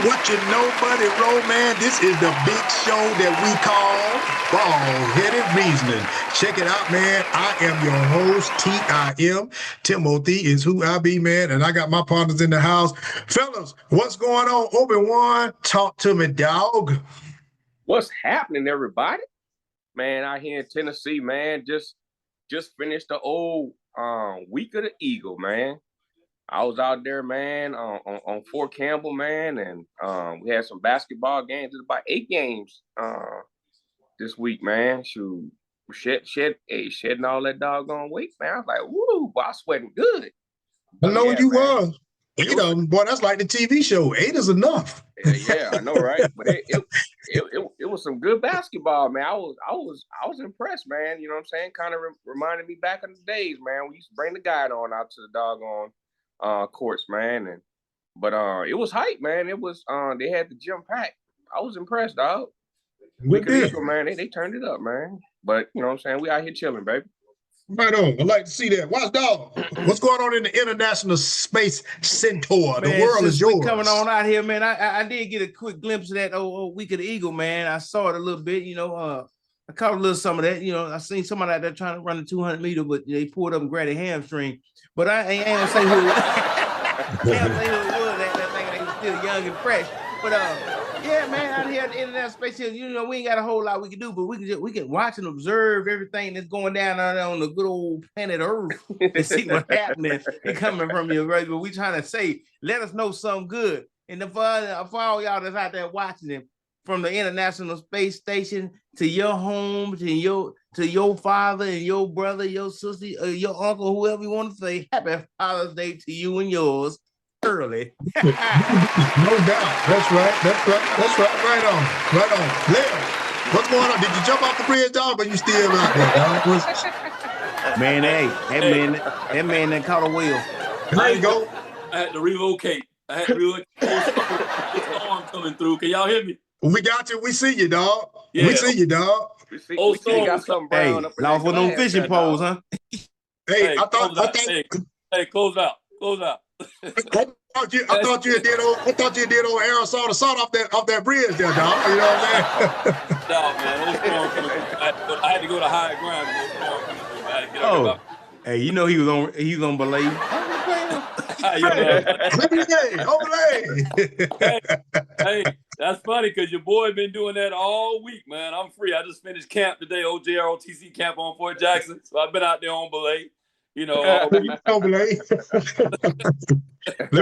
What you know, buddy, Roman, this is the big show that we call BaldHeaded Reasoning. Check it out, man. I am your host, T.I.M. Timothy is who I be, man, and I got my partners in the house. Fellas, what's going on? Obi-Wan, talk to me, dog. What's happening, everybody? Man, out here in Tennessee, man, just finished the old week of the Eagle, man. I was out there, man, on Fort Campbell, man, and we had some basketball games. There's about 8 games this week, man. Shoot, shedding all that doggone weight, man. I was like, woo, boy, I sweating good. I know you was. 8 of them, boy, that's like the TV show. 8 is enough. Yeah, I know, right? But it was some good basketball, man. I was impressed, man. You know what I'm saying? Kind of reminded me back in the days, man. We used to bring the guide on out to the doggone courts, man, but it was hype, man. It was they had the gym packed. I was impressed, dog. Man, they turned it up, man. But you know what I'm saying, we out here chilling, baby. Right on. I'd like to see that. Watch, dog. What's going on in the International Space Centaur? The world is yours. Coming on out here, man. I did get a quick glimpse of that old week of the Eagle, man. I saw it a little bit, you know. I caught a little some of that, you know. I seen somebody out there trying to run the 200-meter, but they pulled up and grabbed a hamstring. But I ain't gonna say who it was. That thing, they was still young and fresh. But yeah, man, out here at the International Space Center, you know, we ain't got a whole lot we can do, but we can watch and observe everything that's going down out there on the good old planet Earth and see what's happening and coming from you, right? But we trying to say, let us know something good. And for all y'all that's out there watching it, from the International Space Station to your home, to your father and your brother, your sister, your uncle, whoever you want to say, happy Father's Day to you and yours early. No doubt. That's right. Right on. Leo, what's going on? Did you jump off the bridge, dog? But you still out there, dog? Man, hey, that man that caught a wheel. There you go. I had to relocate. The storm coming through. Can y'all hear me? We got you. We see you, dog. Yeah. We see you, dog. We see you got something brown up in lost with them fishing poles, huh? Hey, I thought. Hey, close out. I thought you did old aerosol to salt off that bridge there, dog. You know what I'm saying? No, man, those storms coming through. I had to go to high ground. I had to get up. Hey, you know he was on belay. Hey, that's funny because your boy been doing that all week, man. I'm free. I just finished camp today, OJROTC camp on Fort Jackson. So I've been out there on belay. You know, Let me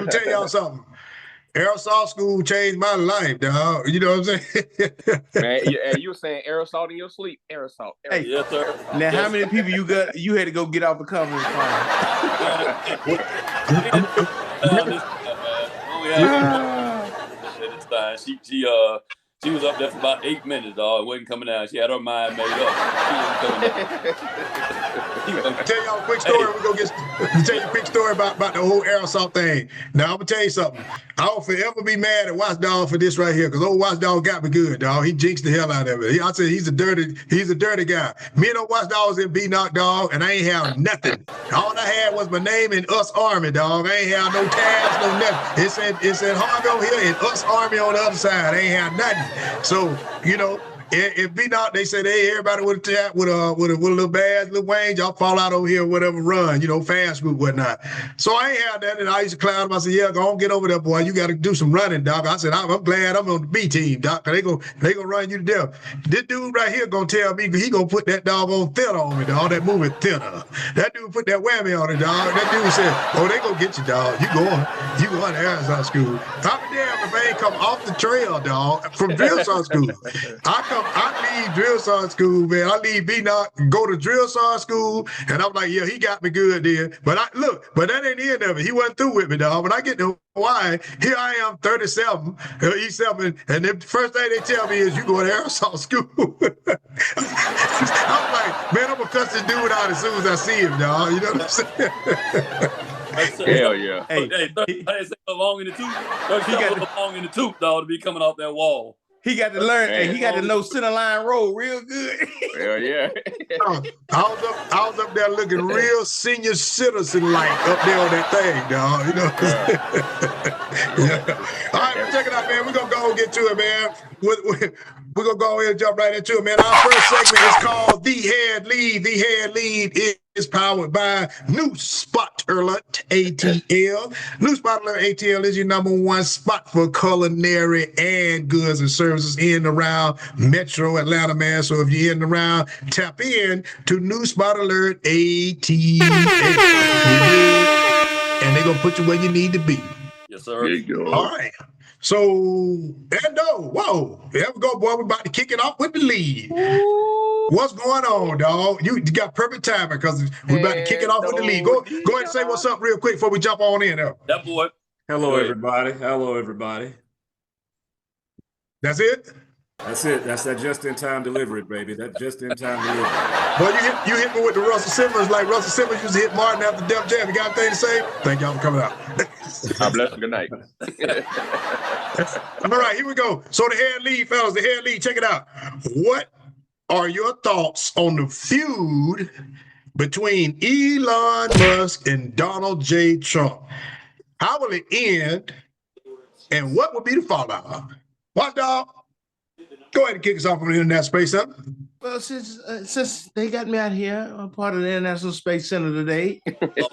tell y'all something. Aerosol school changed my life, dog. You know what I'm saying? Man, you were saying aerosol in your sleep. Aerosol. Hey, yes, sir. Now, how many people you had to go get off the conference call? She was up there for about 8 minutes, dog. It wasn't coming out. She had her mind made up. Tell y'all a quick story. We're gonna tell you a quick story about the whole aerosol thing. Now I'm gonna tell you something. I will forever be mad at Watchdog for this right here, because old Watchdog got me good, dog. He jinxed the hell out of it. I said he's a dirty guy. Me and old Watchdog was in B-Knock, dog, and I ain't have nothing. All I had was my name in US Army, dog. I ain't have no tabs, no nothing. It said Army over here and US Army on the other side. I ain't have nothing. So, you know, if B-Knock, they said, hey, everybody with a tap, with a little badge, little wings, y'all fall out over here, whatever, run, you know, fast group, whatnot. So I ain't had that, and I used to clown him. I said, yeah, go on, get over there, boy. You got to do some running, doc. I said, I'm glad I'm on the B team, doc, because they gonna run you to death. This dude right here gonna tell me he gonna put that doggone thinner on me, dog, that moving thinner. That dude put that whammy on it, dog. That dude said, oh, they gonna get you, dog. You going to Arizona school. I'm damn if I ain't come off the trail, dog, from drill sergeant school. I leave drill sergeant school, man. I leave B-Knock, go to drill sergeant school, and I'm like, yeah, he got me good there. But that ain't the end of it. He wasn't through with me, dog. When I get to Hawaii, here I am, 37, E7, and the first thing they tell me is, you go to aerosol school. I'm like, man, I'm gonna cuss this dude out as soon as I see him, dog. You know what I'm saying? Hell yeah. Hey, 30 seconds long in the tooth. 30 seconds long in the tooth, dog, to be coming off that wall. He got to learn, Man. and he got to know center line road real good. Hell yeah. I was up there looking real senior citizen like up there on that thing, dog. You know. Yeah. All right, well, check it out, man. We're gonna go and get to it, man. We're gonna go ahead and jump right into it, man. Our first segment is called The Head Lead. The Head Lead is powered by New Spot Alert ATL. New Spot Alert ATL is your number one spot for culinary and goods and services in and around Metro Atlanta, man. So if you're in and around, tap in to New Spot Alert ATL. And they're gonna put you where you need to be. Yes, sir. There you go. All right. So, Endo, whoa, there we go, boy. We're about to kick it off with the lead. What's going on, dog? You got perfect timing because we're about to kick it off with the lead. Go ahead and say what's up real quick before we jump on in there. That boy. Hello, everybody. Hello, everybody. That's it? That's it. That's that just-in-time delivery, baby. That just-in-time delivery. Well, you hit me with the Russell Simmons like Russell Simmons used to hit Martin after Def Jam. You got anything to say? Thank y'all for coming out. God bless you. Good night. All right, here we go. So the head lead, fellas, the head lead, check it out. What are your thoughts on the feud between Elon Musk and Donald J. Trump? How will it end, and what will be the fallout? Watch, dog. Go ahead and kick us off from the Internet Space Center. Well, since they got me out here, I'm part of the International Space Center today,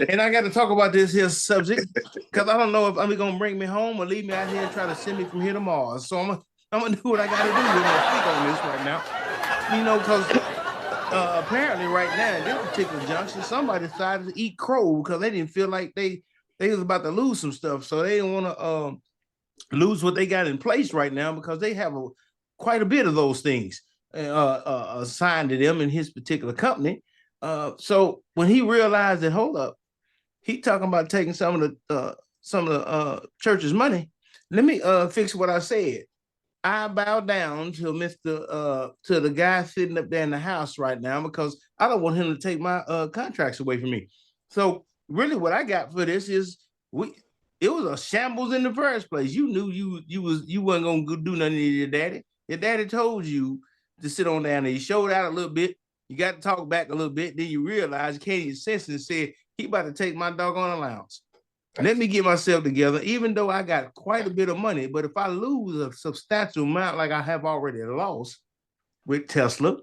and I got to talk about this here subject because I don't know if I'm gonna bring me home or leave me out here and try to send me from here to Mars. So I'm gonna do what I got to do. We're gonna speak on this right now, you know, because apparently right now in this particular junction, somebody decided to eat crow because they didn't feel like they was about to lose some stuff, so they didn't want to lose what they got in place right now because they have quite a bit of those things assigned to them in his particular company. So when he realized that, hold up, he talking about taking some of the church's money. Let me fix what I said. I bow down to to the guy sitting up there in the house right now because I don't want him to take my contracts away from me. So really, what I got for this is it was a shambles in the first place. You knew you wasn't gonna go do nothing to your daddy. Your daddy told you to sit on down there. You showed out a little bit. You got to talk back a little bit. Then you realize you can't even sense it and said, he about to take my doggone allowance. Let me get myself together, even though I got quite a bit of money. But if I lose a substantial amount like I have already lost with Tesla,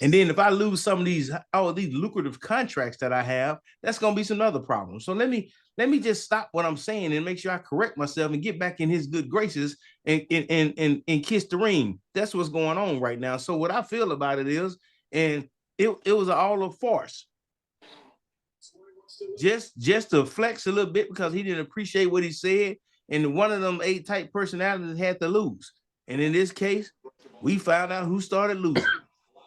and then if I lose some of all of these lucrative contracts that I have, that's going to be some other problems. So let me just stop what I'm saying and make sure I correct myself and get back in his good graces and kiss the ring. That's what's going on right now. So what I feel about it is, and it was all a farce. Just to flex a little bit because he didn't appreciate what he said. And one of them A-type personalities had to lose. And in this case, we found out who started losing.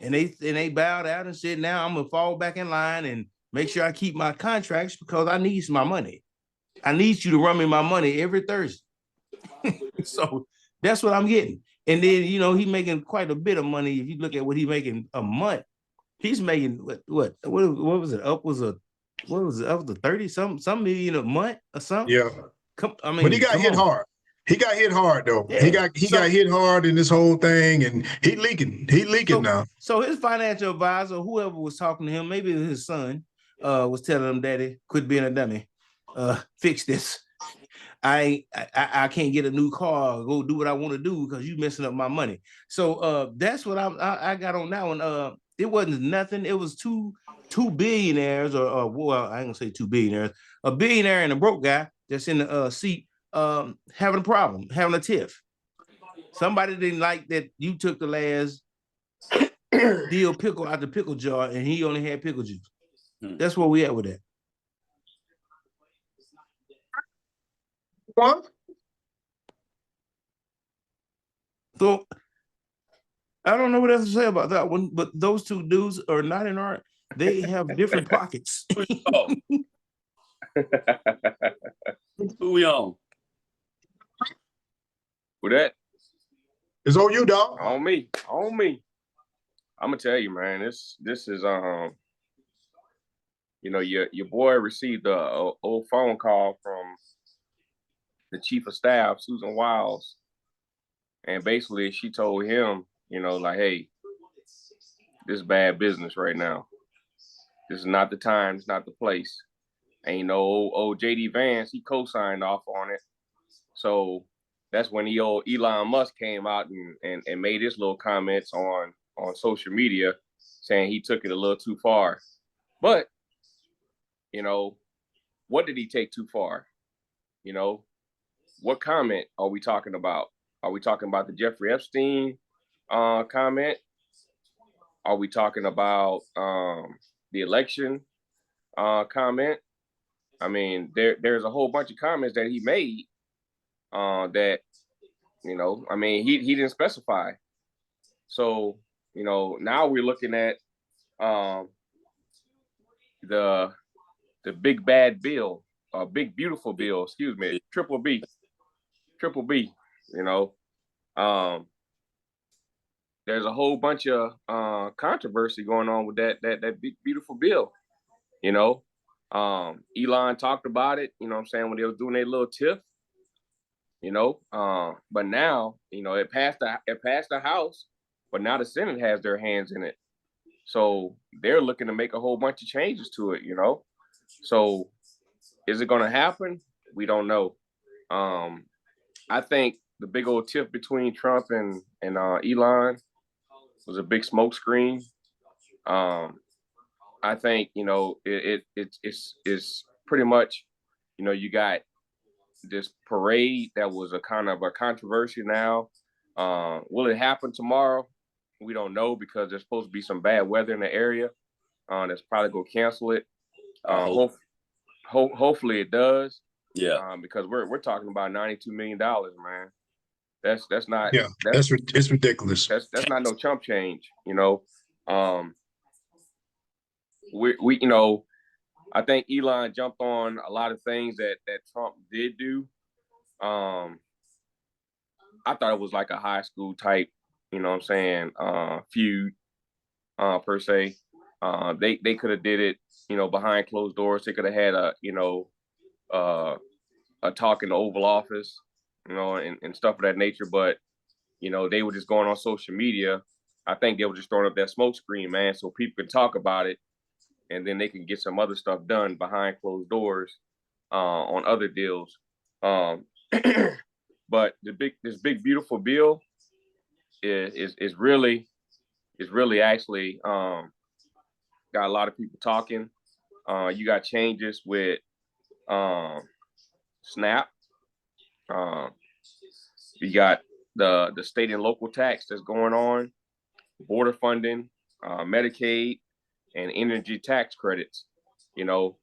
And they bowed out and said, now I'm gonna fall back in line and make sure I keep my contracts because I need my money. I need you to run me my money every Thursday. So that's what I'm getting. And then, you know, he's making quite a bit of money. If you look at what he's making a month, he's making what was it? Up was 30 some million a month or something? Yeah. But he got hit hard. He got hit hard though. Yeah. He got hit hard in this whole thing, and he leaking now. So his financial advisor, whoever was talking to him, maybe his son, was telling him, "Daddy, quit being a dummy. Fix this. I can't get a new car. Go do what I want to do because you messing up my money." So that's what I got on that one. It wasn't nothing. It was two billionaires, or well, I ain't gonna say two billionaires. A billionaire and a broke guy that's in the seat. Having a problem, having a tiff. Somebody didn't like that you took the last deal pickle out the pickle jar and he only had pickle juice. That's where we at with that. What? So I don't know what else to say about that one, but those two dudes are not in art. They have different pockets. Who we on? Who that? It's on you, dog. On me. I'm gonna tell you, man. This is you know, your boy received a old phone call from the chief of staff, Susan Wiles, And basically she told him, you know, like, hey, this is bad business right now. This is not the time. It's not the place. And, you know, old JD Vance, he co-signed off on it. So that's when Elon Musk came out and made his little comments on social media saying he took it a little too far. But, you know, what did he take too far? You know, what comment are we talking about? Are we talking about the Jeffrey Epstein comment? Are we talking about the election comment? I mean, there's a whole bunch of comments that he made that, you know, I mean, he didn't specify. So, you know, now we're looking at the big bad bill, big beautiful bill, excuse me, triple B, you know. There's a whole bunch of controversy going on with that big beautiful bill, you know. Elon talked about it, you know what I'm saying, when they was doing their little tiff, you know. But now, you know, it passed the House, but now the Senate has their hands in it. So they're looking to make a whole bunch of changes to it, you know. So is it gonna happen? We don't know. I think the big old tiff between Trump and Elon was a big smokescreen. I think, you know, it's pretty much, you know, you got this parade that was a kind of a controversy now. Will it happen tomorrow? We don't know because there's supposed to be some bad weather in the area. That's probably gonna cancel it. Hopefully it does. Yeah. Because we're talking about $92 million, man. That's not. Yeah, it's ridiculous. That's not no chump change, you know. We you know, I think Elon jumped on a lot of things that Trump did do. I thought it was like a high school type, you know what I'm saying, feud, per se. They could have did it, you know, behind closed doors. They could have had a, you know, a talk in the Oval Office, you know, and stuff of that nature. But, you know, they were just going on social media. I think they were just throwing up that smoke screen, man, so people could talk about it, and then they can get some other stuff done behind closed doors on other deals. But this big beautiful bill is really actually got a lot of people talking. You got changes with SNAP. You got the state and local tax that's going on, border funding, Medicaid, and energy tax credits. You know,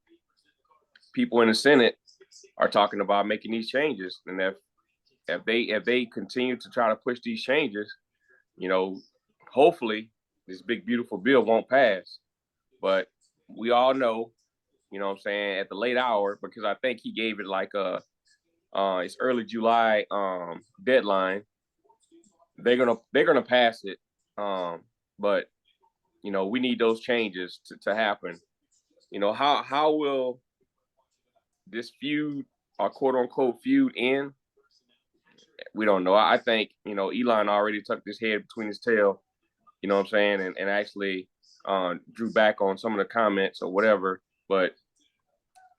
people in the Senate are talking about making these changes, and if they continue to try to push these changes, you know, hopefully this big beautiful bill won't pass. But we all know, you know what I'm saying, at the late hour, because I think he gave it like it's early July deadline. They're gonna pass it. But you know, we need those changes to happen. You know, how will this feud, or quote unquote feud, end? We don't know. I think, you know, Elon already tucked his head between his tail, you know what I'm saying, and actually drew back on some of the comments or whatever. But,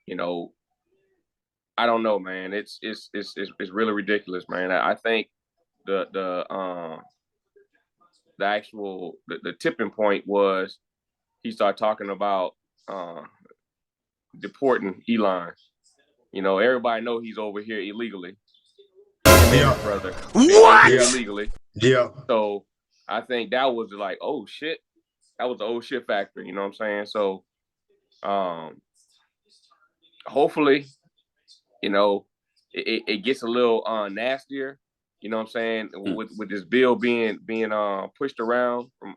you know, I don't know, man. It's really ridiculous, man. I think the actual the tipping point was he started talking about deporting Elon. You know, everybody know he's over here illegally. Yeah, brother. what? Yeah. Illegally. Yeah. So I think that was like, oh shit, that was the old shit factor. You know what I'm saying? So, hopefully, you know, it gets a little nastier. You know what I'm saying? With this bill being pushed around from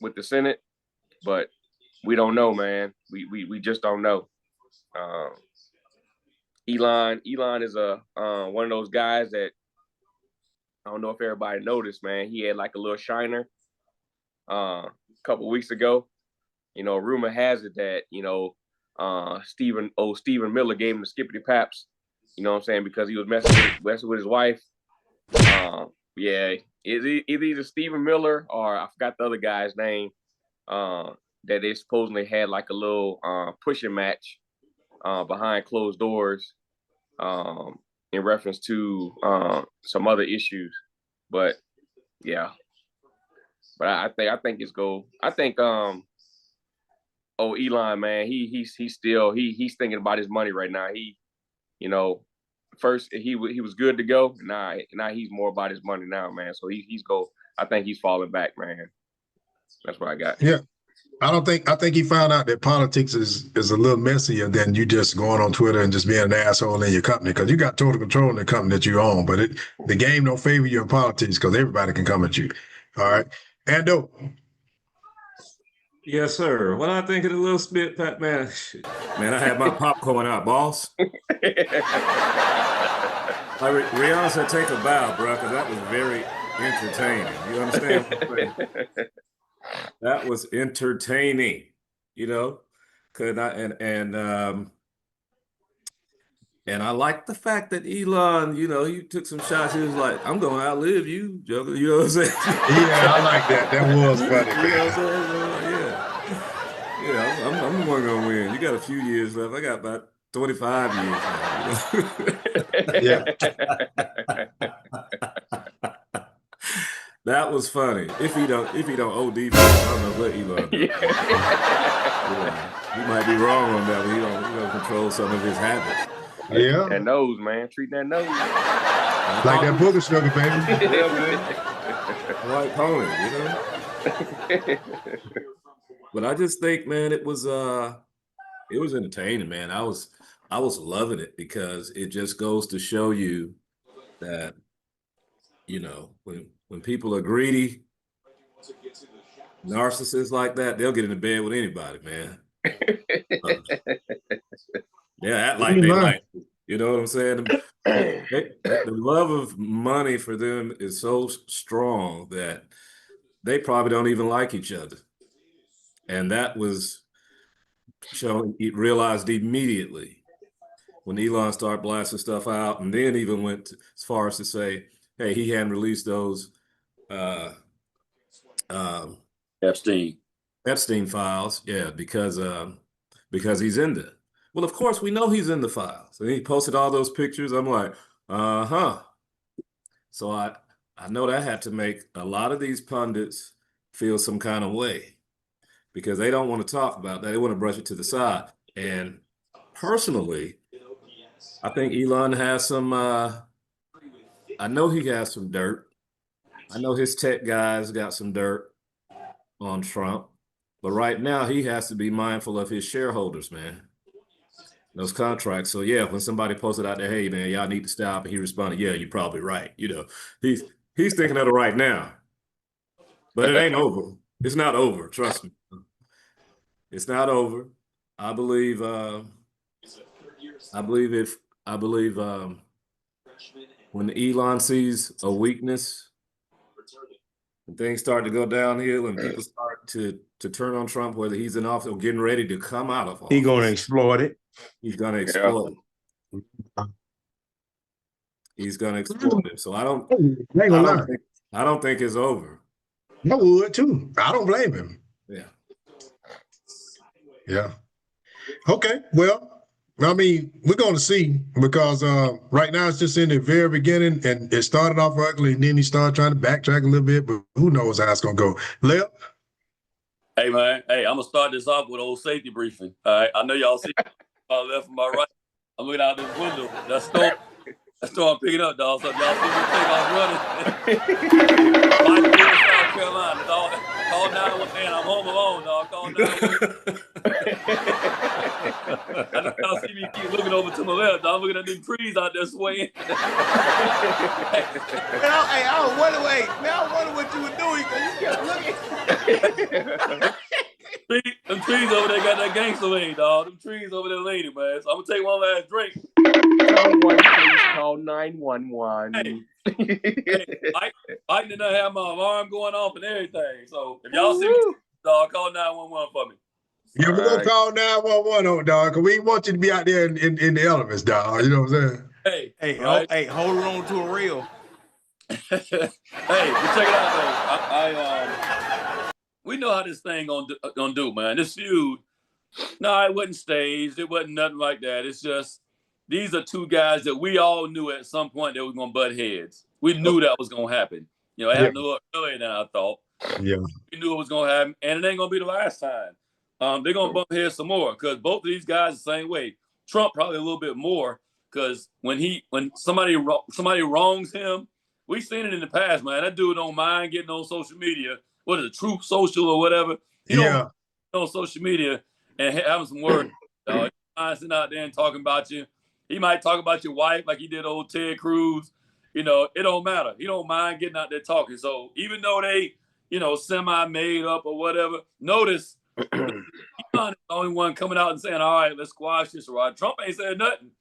with the Senate, but we don't know, man. We just don't know. Elon is a one of those guys that, I don't know if everybody noticed, man. He had like a little shiner a couple weeks ago. You know, rumor has it that, you know, Stephen Miller gave him the skippity paps. You know what I'm saying? Because he was messing with his wife. Yeah, it's either Stephen Miller or I forgot the other guy's name. That they supposedly had like a little pushing match behind closed doors in reference to some other issues. But yeah, but I think it's gold. I think Elon, man, he's still he's thinking about his money right now. You know, first he was good to go. Now he's more about his money now, man. So he's go. I think he's falling back, man. That's what I got. Yeah. I think he found out that politics is a little messier than you just going on Twitter and just being an asshole in your company, because you got total control in the company that you own. But the game don't favor you in politics because everybody can come at you. All right. Ando. Yes, sir. What I think of the little spit, Pat, man. Shit. Man, I had my popcorn out, boss. Rihanna said, take a bow, bro, because that was very entertaining. You understand what I'm saying? That was entertaining, you know. And I like the fact that Elon, you know, he took some shots. He was like, I'm gonna outlive you, Joker. You know what I'm saying? Yeah, I like that. That was funny. You know what I'm saying? Yeah, I'm the one gonna win. You got a few years left. I got about 25 years left. You know? Yeah. That was funny. If he don't OD, I don't know what Elon does. Yeah. He might be wrong on that, but he don't control some of his habits. Yeah. That nose, man. Treat that nose. Like that booger sugar, baby. White pony, you know? But I just think, man, it was entertaining, man. I was loving it because it just goes to show you that, you know, when people are greedy, narcissists like that, they'll get into bed with anybody, man. They'll act like they like it. You know what I'm saying? The love of money for them is so strong that they probably don't even like each other. And that was realized immediately when Elon started blasting stuff out, and then even went as far as to say, hey, he hadn't released those Epstein files, yeah, because he's in there. Well, of course, we know he's in the files. And he posted all those pictures. I'm like, uh-huh. So I know that had to make a lot of these pundits feel some kind of way because they don't want to talk about that. They want to brush it to the side. And personally, I think Elon has some, I know he has some dirt. I know his tech guys got some dirt on Trump. But right now, he has to be mindful of his shareholders, man. Those contracts. So yeah, when somebody posted out there, hey man, y'all need to stop, and he responded, yeah, you're probably right. You know, he's thinking of it right now. But it ain't over. It's not over. Trust me. It's not over. I believe when Elon sees a weakness and things start to go downhill and people start to turn on Trump, whether he's in office or getting ready to come out of office, he's gonna exploit it. He's gonna exploit it. He's gonna exploit it. So I don't think it's over. I would too. I don't blame him. Yeah. Okay. Well, I mean, we're going to see because right now it's just in the very beginning and it started off ugly and then he started trying to backtrack a little bit, but who knows how it's going to go. Lil? Hey, man. Hey, I'm going to start this off with old safety briefing. All right. I know y'all see my left and my right. I'm looking out this window. That store I'm picking up, dog. So if y'all see me take off running, South Carolina, dog. Call 911. I'm home alone, dog. Call 911. I know y'all see me keep looking over to my left, dog. I'm looking at them trees out there swaying. I wonder what you were doing because you kept looking. Them trees over there got that gangster lane, dog. Them trees over there lady, man. So I'm going to take one last drink. Someone please call 911. Hey, I did not have my alarm going off and everything. So if y'all see me, dog, call 911 for me. Yeah, we're going to call 911 on dog, because we want you to be out there in the elements, dog. You know what I'm saying? Hey, hold on to a rail. Hey, but check it out though. We know how this thing gonna do, man. This feud, no, it wasn't staged. It wasn't nothing like that. It's just these are two guys that we all knew at some point they were gonna butt heads. We knew that was gonna happen. You know, it happened a little earlier than I thought. Yeah. We knew it was gonna happen, and it ain't gonna be the last time. They're gonna bump heads some more because both of these guys the same way. Trump probably a little bit more because when somebody wrongs him, we've seen it in the past, man. That dude don't mind getting on social media. What is it, Truth Social or whatever? He don't on social media and having some words. He mind sitting out there and talking about you. He might talk about your wife like he did old Ted Cruz. You know, it don't matter. He don't mind getting out there talking. So even though they, semi-made up or whatever, notice Elon is the only one coming out and saying, all right, let's squash this, right? Trump ain't saying nothing.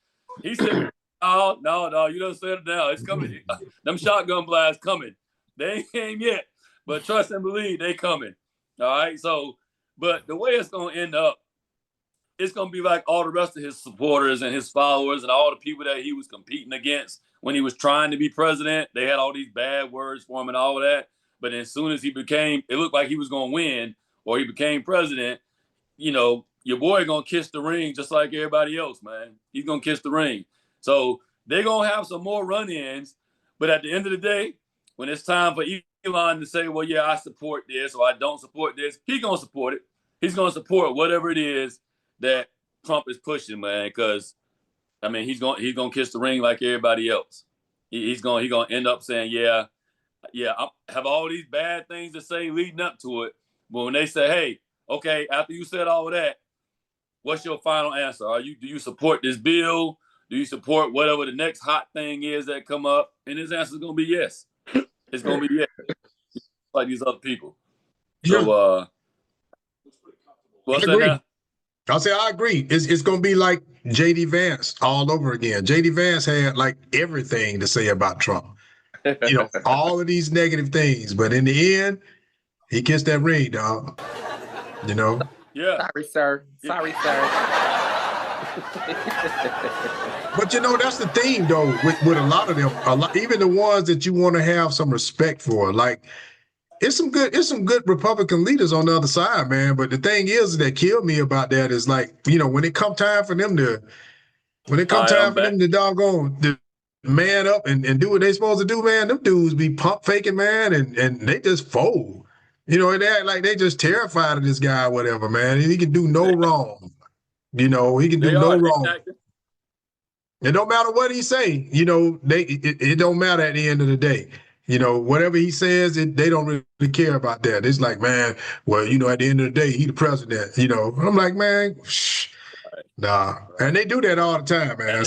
He said, no, you don't say it now. It's coming. Them shotgun blasts coming. They ain't came yet. But trust and believe, they coming. All right? So, but the way it's going to end up, it's going to be like all the rest of his supporters and his followers and all the people that he was competing against when he was trying to be president. They had all these bad words for him and all of that. But as soon as it looked like he was going to win or he became president, your boy going to kiss the ring just like everybody else, man. He's going to kiss the ring. So they're going to have some more run-ins. But at the end of the day, when it's time for Elon to say, well, yeah, I support this or I don't support this, he's going to support it. He's going to support whatever it is that Trump is pushing, man, because, he's going to kiss the ring like everybody else. He's going to end up saying, yeah, I have all these bad things to say leading up to it. But when they say, hey, okay, after you said all of that, what's your final answer? Do you support this bill? Do you support whatever the next hot thing is that come up? And his answer is going to be yes. It's going to be yes. Like these other people. So, what's that now? I agree. It's going to be like J.D. Vance all over again. J.D. Vance had like everything to say about Trump. All of these negative things. But in the end, he kissed that ring, dog. Yeah. Sorry, sir. But that's the thing though with a lot of them, even the ones that you want to have some respect for, like it's some good Republican leaders on the other side, man. But the thing is that killed me about that is like, when it come time for them to doggone to man up and do what they supposed to do, man, them dudes be pump faking, man, and they just fold. They act like they just terrified of this guy or whatever, man. He can do no wrong. He can do no wrong. Exactly. It don't matter what he say. It don't matter at the end of the day. Whatever he says, they don't really care about that. It's like, man, well, at the end of the day, he the president. I'm like, man, nah. And they do that all the time, man.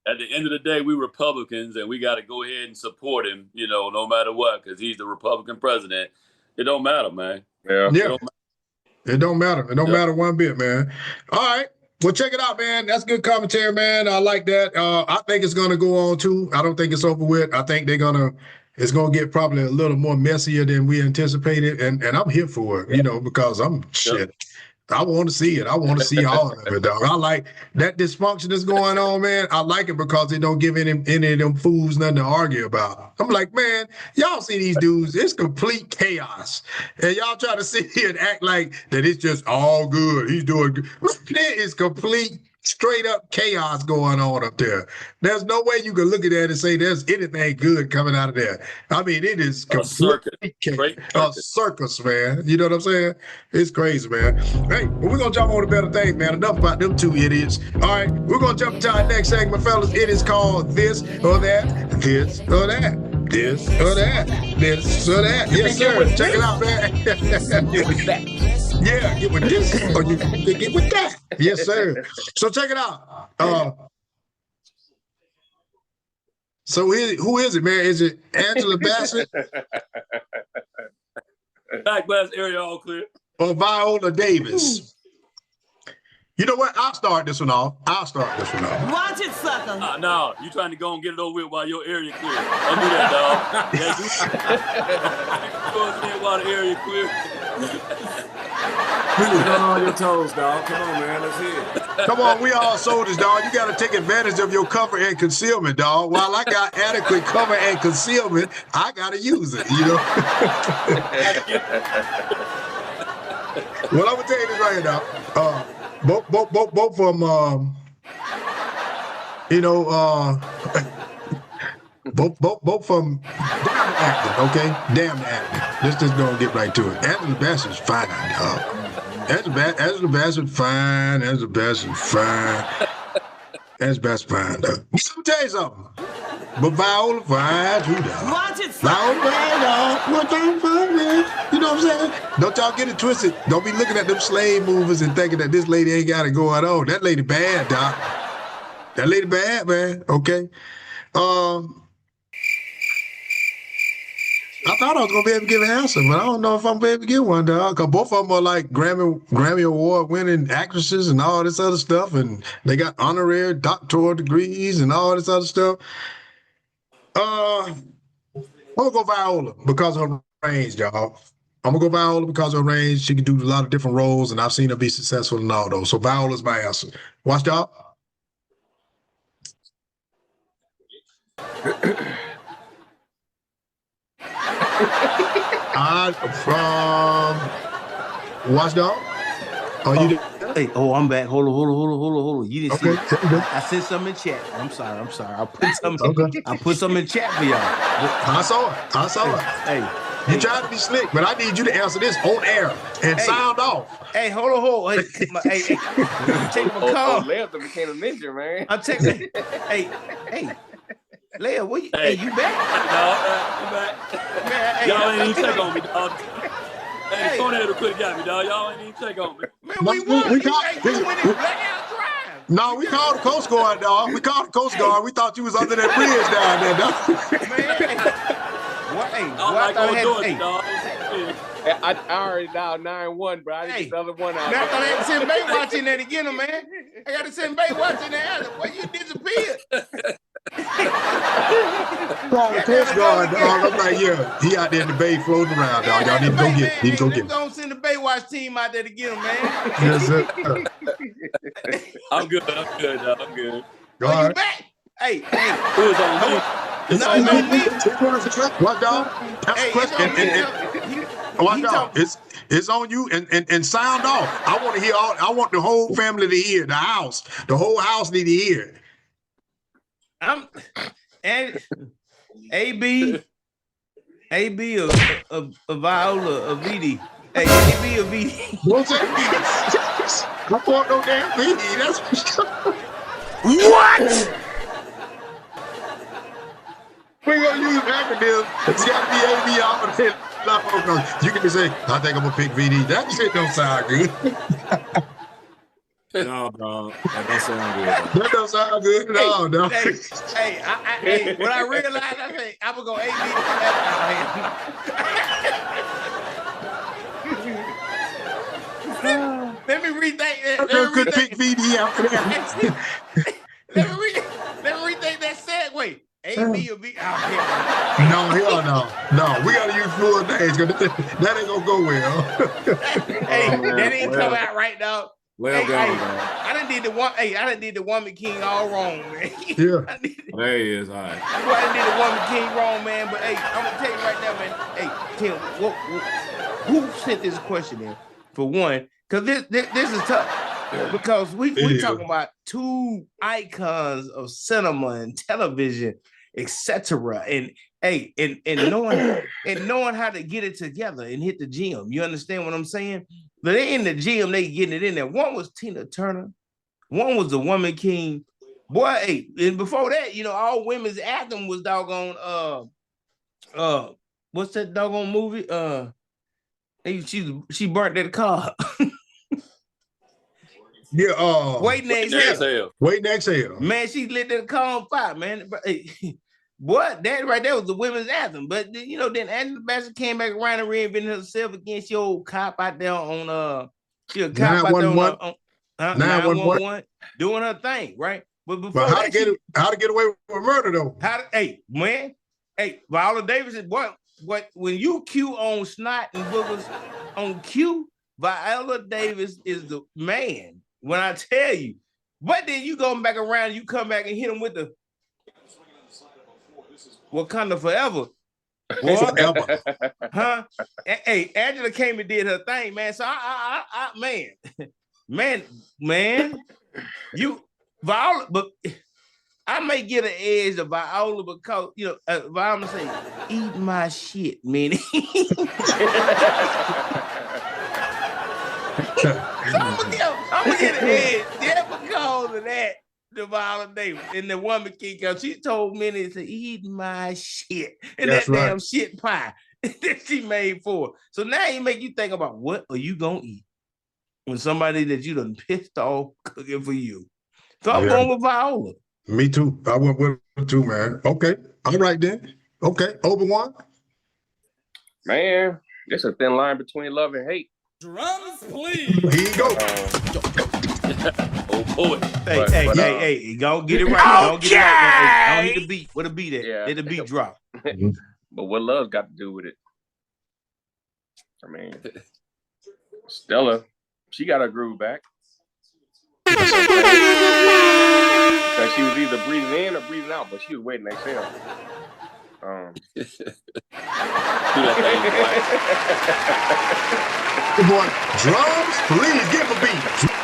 At the end of the day, we Republicans, and we got to go ahead and support him, no matter what, because he's the Republican president. It don't matter, man. Yeah. It don't matter. It don't matter one bit, man. All right. Well, check it out, man. That's good commentary, man. I like that. I think it's going to go on, too. I don't think it's over with. I think it's going to get probably a little more messier than we anticipated, and I'm here for it, because shit. I want to see it. I want to see all of it, dog. I like that dysfunction that's going on, man. I like it because they don't give any of them fools nothing to argue about. I'm like, man, y'all see these dudes, it's complete chaos. And y'all try to sit here and act like that it's just all good. He's doing good. There is complete straight up chaos going on up there. There's no way you can look at that and say there's anything good coming out of there. It is a circus. A circus, man. You know what I'm saying? It's crazy, man. Hey, well, we're going to jump on to better things, man. Enough about them two idiots. All right, we're going to jump into our next segment, fellas. It is called This or That, This or That. This or that. This or that. Yes, sir. Check it out, man. Get with that. Yeah, get with this or you can get with that. Yes, sir. So check it out. So who is it, man? Is it Angela Bassett? Back glass area all clear. Or Viola Davis? You know what? I'll start this one off. Watch it, sucker. No, you trying to go and get it over with while your area clear. Don't do that, dog. Yeah, go in there while the area clear. Get on your toes, dog. Come on, man. Let's hear it. Come on, we all soldiers, dog. You got to take advantage of your cover and concealment, dog. While I got adequate cover and concealment, I got to use it, you know? Well, I'm going to tell you this right here, dog. Both of them, you know, both of them, damn acting, okay? Damn acting. Let's just go and get right to it. Angela Bassett's fine, dog. Angela Bassett fine. Angela Bassett fine. Angela Bassett fine, dog. Let me tell you something. But Viola fine too, dog. Watch it, Viola fine, dog. What time fine, man? You know what I'm saying? Don't y'all get it twisted. Don't be looking at them slave movies and thinking that this lady ain't got it going on. That lady bad, dog. That lady bad, man. Okay. I thought I was gonna be able to give an answer, but I don't know if I'm gonna be able to get one, dog. Cause both of them are like Grammy Award winning actresses and all this other stuff, and they got honorary doctoral degrees and all this other stuff. I'm gonna go Viola because of her range, y'all. I'm gonna go Viola because of her range. She can do a lot of different roles, and I've seen her be successful in all those. So Viola's my answer. Watch, y'all. Watchdog. Are you there? Hey, I'm back. Hold on. You didn't see it. I sent something in chat. I'm sorry. I put something. Okay. I put something in chat for y'all. I saw it. Hey, you tried to be slick, but I need you to answer this on air and sound off. Hey, hold. Hey, take my call. Leia became a ninja, man. I'm taking. Hey, Leia, what you? Hey, you back? No, you back. Man, y'all ain't even check on me, dog. Hey, the tornado could have got me, dog. Y'all ain't even check on me. Man, we won. We called the Coast Guard, dog. We called the Coast Guard. We thought you was under that bridge down there, dog. I already dialed 9-1, bro. I didn't get the other one out. Now I had to send Bay watching that again, man. I got to send Bay watching that. Boy, you disappeared. The Coast Guard, dog. I'm like, yeah, he out there in the Bay floating around, dog. Y'all need to go get him. Need to go get him. Don't send the Baywatch team out there to get him, man. Yes, sir. I'm good, dog. I'm good. All right. Back? Hey. Who's on me? It's on me. What, dog? That's the question. What, dog? It's on you and sound off. I want to hear all. I want the whole family to hear. The whole house need to hear. And AB of Viola of VD. Hey, AB of VD. What's that? I want no damn VD. That's what? We're gonna use acronyms. It's got to be AB off of it. You can just say, I think I'm gonna pick VD. That shit don't sound good. No, dog. That don't sound good. That don't sound good at all, dog. Hey, when I realized, I said, I'm gonna go AB. Let me rethink that. Could pick VD after that. Let me rethink that segue. AB or B. No, hell no. No, we gotta use full names because that ain't gonna go well. That ain't come out right, dog. Well I done, done did the woman king all wrong, man. Yeah. there he is. All right. I did the woman king wrong, man. But hey, I'm gonna tell you right now, man. Hey, Tim, who sent this question in? For one, because this is tough. Because we talking about two icons of cinema and television, etc. And knowing how to get it together and hit the gym. You understand what I'm saying? But they in the gym, they getting it in there. One was Tina Turner, one was the Woman King. Boy, hey, and before that, all women's acting was doggone what's that doggone movie? She burnt that car. Yeah, Waiting to Exhale. Waiting to Exhale. Man, she lit that car on fire, man. Boy, that right there was the women's anthem. But then Angela Bassett came back around and reinvented herself against your old cop out there on 911, doing her thing, right? But before how to get away with murder though? Viola Davis, what when you cue on snot and boogers on cue, Viola Davis is the man. When I tell you, but then you go back around, you come back and hit him with the Wakanda Forever. What? Huh? Hey, Angela came and did her thing, man. So man, you Viola, but I may get an edge to Viola because Viola say, "Eat my shit, man." I'm gonna get an edge, yeah, because of that. The Viola Davis and the woman king, because she told Minnie to eat my shit and That's that right. damn shit pie that she made for her. So now he make you think about what are you gonna eat when somebody that you done pissed off cooking for you. So I'm going with Viola. Me too. I went with her too, man. Okay. All right then. Okay. Obi-Wan. Man, there's a thin line between love and hate. Drums, please. Here you go. Oh boy. Hey, go get it right. Go get it right. Don't hit the beat. What a beat at? Yeah. Let the beat drop. But what love's got to do with it? I mean, Stella, she got her groove back. Because she was either breathing in or breathing out, but she was waiting to exhale. Good boy. Drums, please. Give him a beat.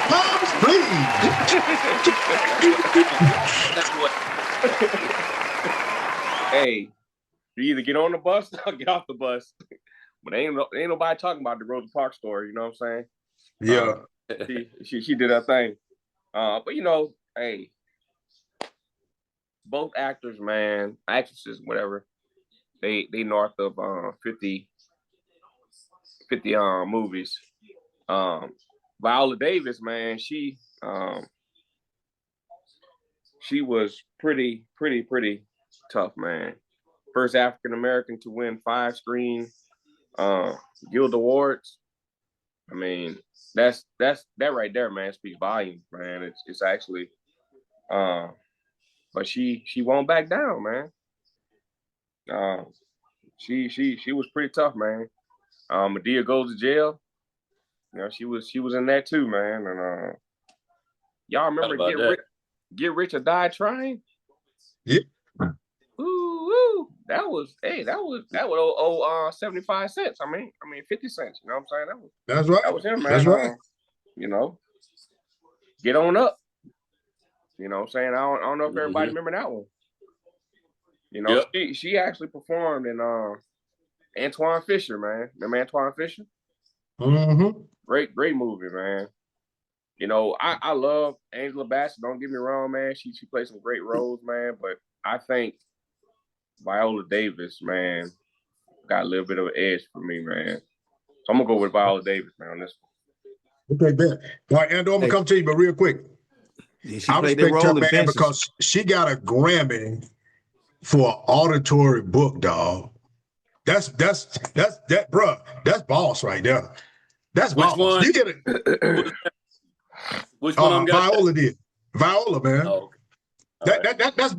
Drums, please. Hey, you either get on the bus or get off the bus. But ain't nobody talking about the Rosa Parks story, you know what I'm saying? Yeah. She did her thing. But hey, both actors, man, actresses, whatever, they north of 50 movies. Viola Davis, man, she was pretty tough, man. First African American to win 5 Screen Guild Awards. I mean, that right there, man, speaks volumes, man. It's actually, but she won't back down, man. She was pretty tough, man. Medea Goes to Jail. She was in that too, man. And y'all remember Get Rich or Die Trying? Yeah. Ooh, that was 75 cents. I mean 50 cents. You know what I'm saying? That's right. That was him, man. That's right. Get on up. You know what I'm saying? I don't know if everybody remember that one. She actually performed in Antoine Fisher, man. Remember Antoine Fisher? Mm-hmm. Great movie, man. I love Angela Bassett. Don't get me wrong, man. She played some great roles, man. But I think Viola Davis, man, got a little bit of an edge for me, man. So I'm gonna go with Viola Davis, man, on this one. Okay, bet. All right, Ando, I'm gonna come to you, but real quick. Yeah, she played that role in Fences because she got a Grammy for an auditory book, dog. That's bruh. That's boss right there. That's boss. Which one? You get it. Which one of them got Viola did. Viola, man. Oh, okay.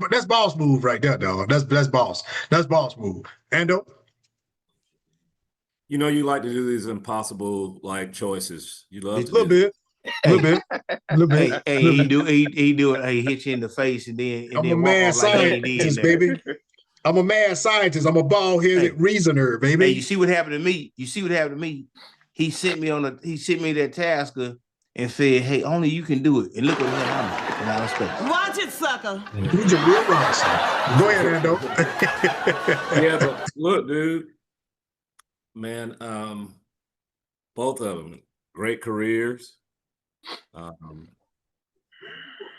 That's boss move right there, dog. That's boss. That's boss move. Ando? You like to do these impossible choices. You love to a little bit. Hey, he do it. He hit you in the face and then I'm a mad scientist, baby. I'm a mad scientist. I'm a bald-headed reasoner, baby. Hey, you see what happened to me? He sent me that tasker and said, "Hey, only you can do it." And look what happened in outer space. Watch it, sucker. He's a real roster. Go ahead, Ando. Yeah, but look, dude, man, both of them great careers.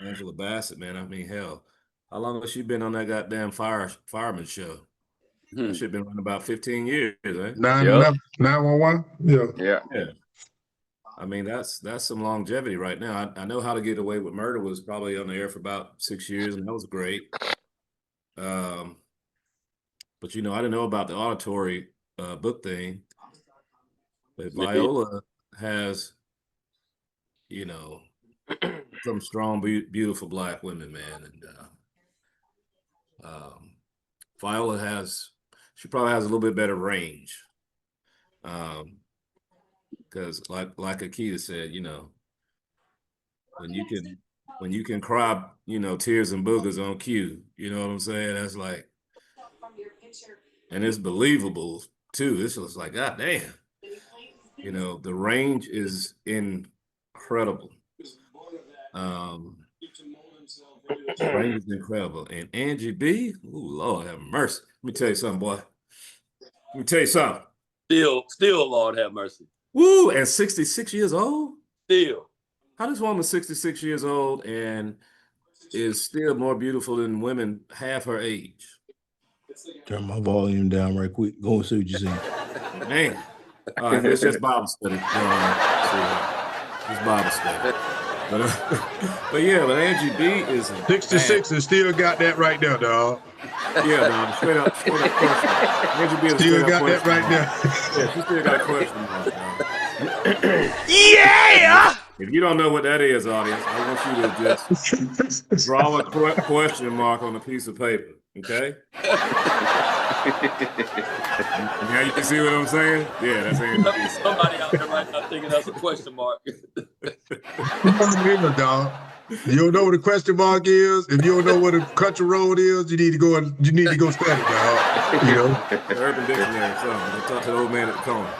Angela Bassett, man. I mean, hell, how long has she been on that goddamn fireman show? That should have been running about 15 years, eh? 911. Yeah. I mean, that's some longevity right now. I know How to Get Away with Murder was probably on the air for about 6 years, and that was great. But I didn't know about the auditory book thing. But Viola has, some strong, beautiful Black women, man, and Viola she probably has a little bit better range. because like Akita said, when you can cry, tears and boogers on cue, you know what I'm saying? That's like, and it's believable too. It's just like, God damn, the range is incredible. Range is incredible. And Angie B, ooh, Lord have mercy. Let me tell you something, boy. Let me tell you something. Still, Lord have mercy. Woo, and 66 years old? Still. How this woman 66 years old and is still more beautiful than women half her age? Turn my volume down right quick. Go and see what you see. Man. All right, it's just Bible study. It's Bible study. But Angie B is 66 and still got that right there, dog. Yeah, dog. Straight up question. Angie B is still got that right there. Yeah, she still got a question mark, dog. Yeah! If you don't know what that is, audience, I want you to just draw a question mark on a piece of paper, okay? Now you can see what I'm saying? Yeah, that's Angie. Somebody out there right now thinking that's a question mark. Dog. You don't know what a question mark is? If you don't know what a country road is, you need to go study, dog. The Urban Dictionary or something. Talk to the old man at the corner.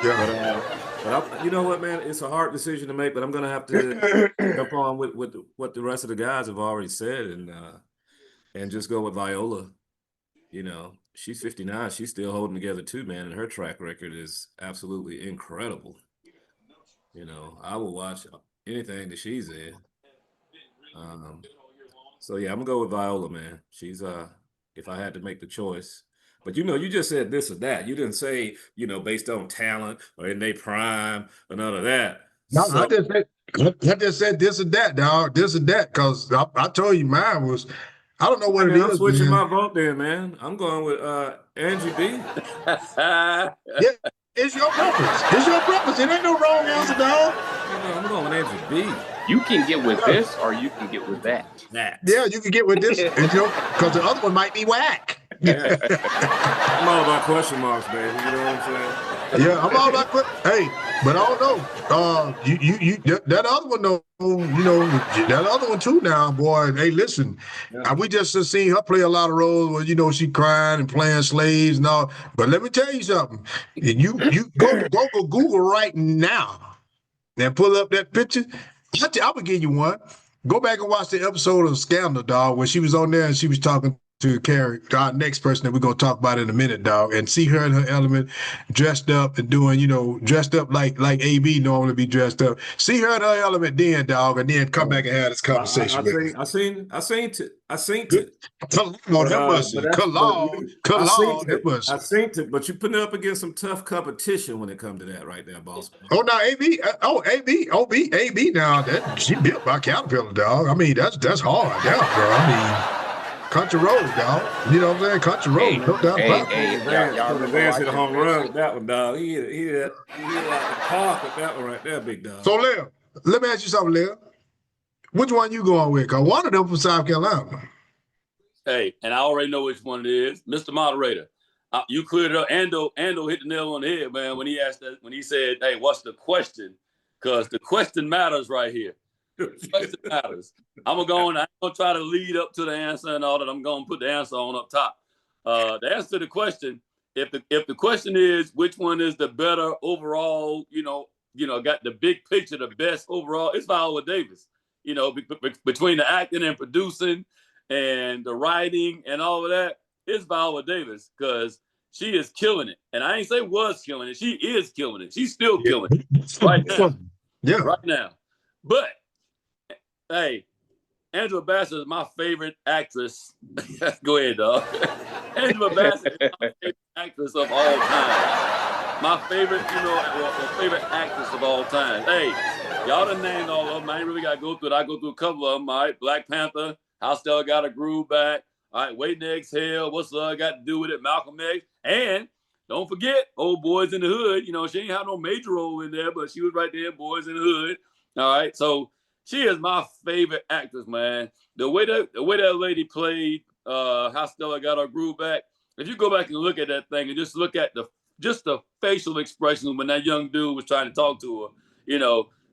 Yeah. But you know what, man? It's a hard decision to make, but I'm gonna have to jump on with what the rest of the guys have already said, and just go with Viola. She's 59. She's still holding together too, man, and her track record is absolutely incredible. I will watch anything that she's in. So yeah, I'm gonna go with Viola, man. She's if I had to make the choice. But you just said this or that. You didn't say, based on talent or in their prime or none of that. No, I just said this or that, dog. This or that, because I told you mine was, I don't know what it is. I'm switching my vote there, man. I'm going with Angie B. Yeah, it's your preference. It's your preference. It ain't no wrong answer, dog. I'm going with Angie B. You can get with this or you can get with that. Yeah, you can get with this, because the other one might be whack. Yeah. I'm all about question marks, baby. You know what I'm saying? Yeah, I'm all about hey, but I don't know. That other one though, that other one too now, boy. Hey, listen, we just seen her play a lot of roles where she crying and playing slaves and all. But let me tell you something. And you go Google right now and pull up that picture. I would give you one. Go back and watch the episode of Scandal, dog, where she was on there and she was talking to Carrie, our next person that we're going to talk about in a minute, dog, and see her in her element, dressed up and doing, dressed up like AB normally be dressed up. See her in her element then, dog, and then come back and have this conversation. I seen it. Lord have mercy. I seen it, but you're putting up against some tough competition when it comes to that right there, boss. Oh, now AB now, that she built by Caterpillar, dog. I mean, that's hard, yeah, bro. I mean, country road, dog. You know what I'm saying? Country road. No doubt about it. Y'all hit a home run with that one, dog. He hit out the park with that one right there, big dog. So, Leo, let me ask you something, Leo. Which one you going with? Because one of them from South Carolina. Hey, and I already know which one it is. Mr. Moderator, you cleared it up. Ando hit the nail on the head, man, when he asked that, when he said, hey, what's the question? Because the question matters right here. The question matters. I'm going to try to lead up to the answer and all that. I'm going to put the answer on up top. The answer to the question, if the question is which one is the better overall, got the big picture, the best overall, it's Viola Davis. Between the acting and producing and the writing and all of that, it's Viola Davis because she is killing it. And I ain't say was killing it. She is killing it. She's still killing it right now. Yeah. Right now. But, hey, Angela Bassett is my favorite actress. Go ahead, dog. Angela Bassett is my favorite actress of all time. My favorite, favorite actress of all time. Hey, y'all done named all of them. I ain't really got to go through it. I go through a couple of them. All right, Black Panther, How Stella Got a Groove Back. All right, Waiting to Exhale. What's Love Got to Do with It? Malcolm X. And don't forget, Old Boys in the Hood. She ain't had no major role in there, but she was right there in Boys in the Hood. All right, so she is my favorite actress, man. The way that lady played How Stella Got Her Groove Back, if you go back and look at that thing and just look at the just the facial expression when that young dude was trying to talk to her,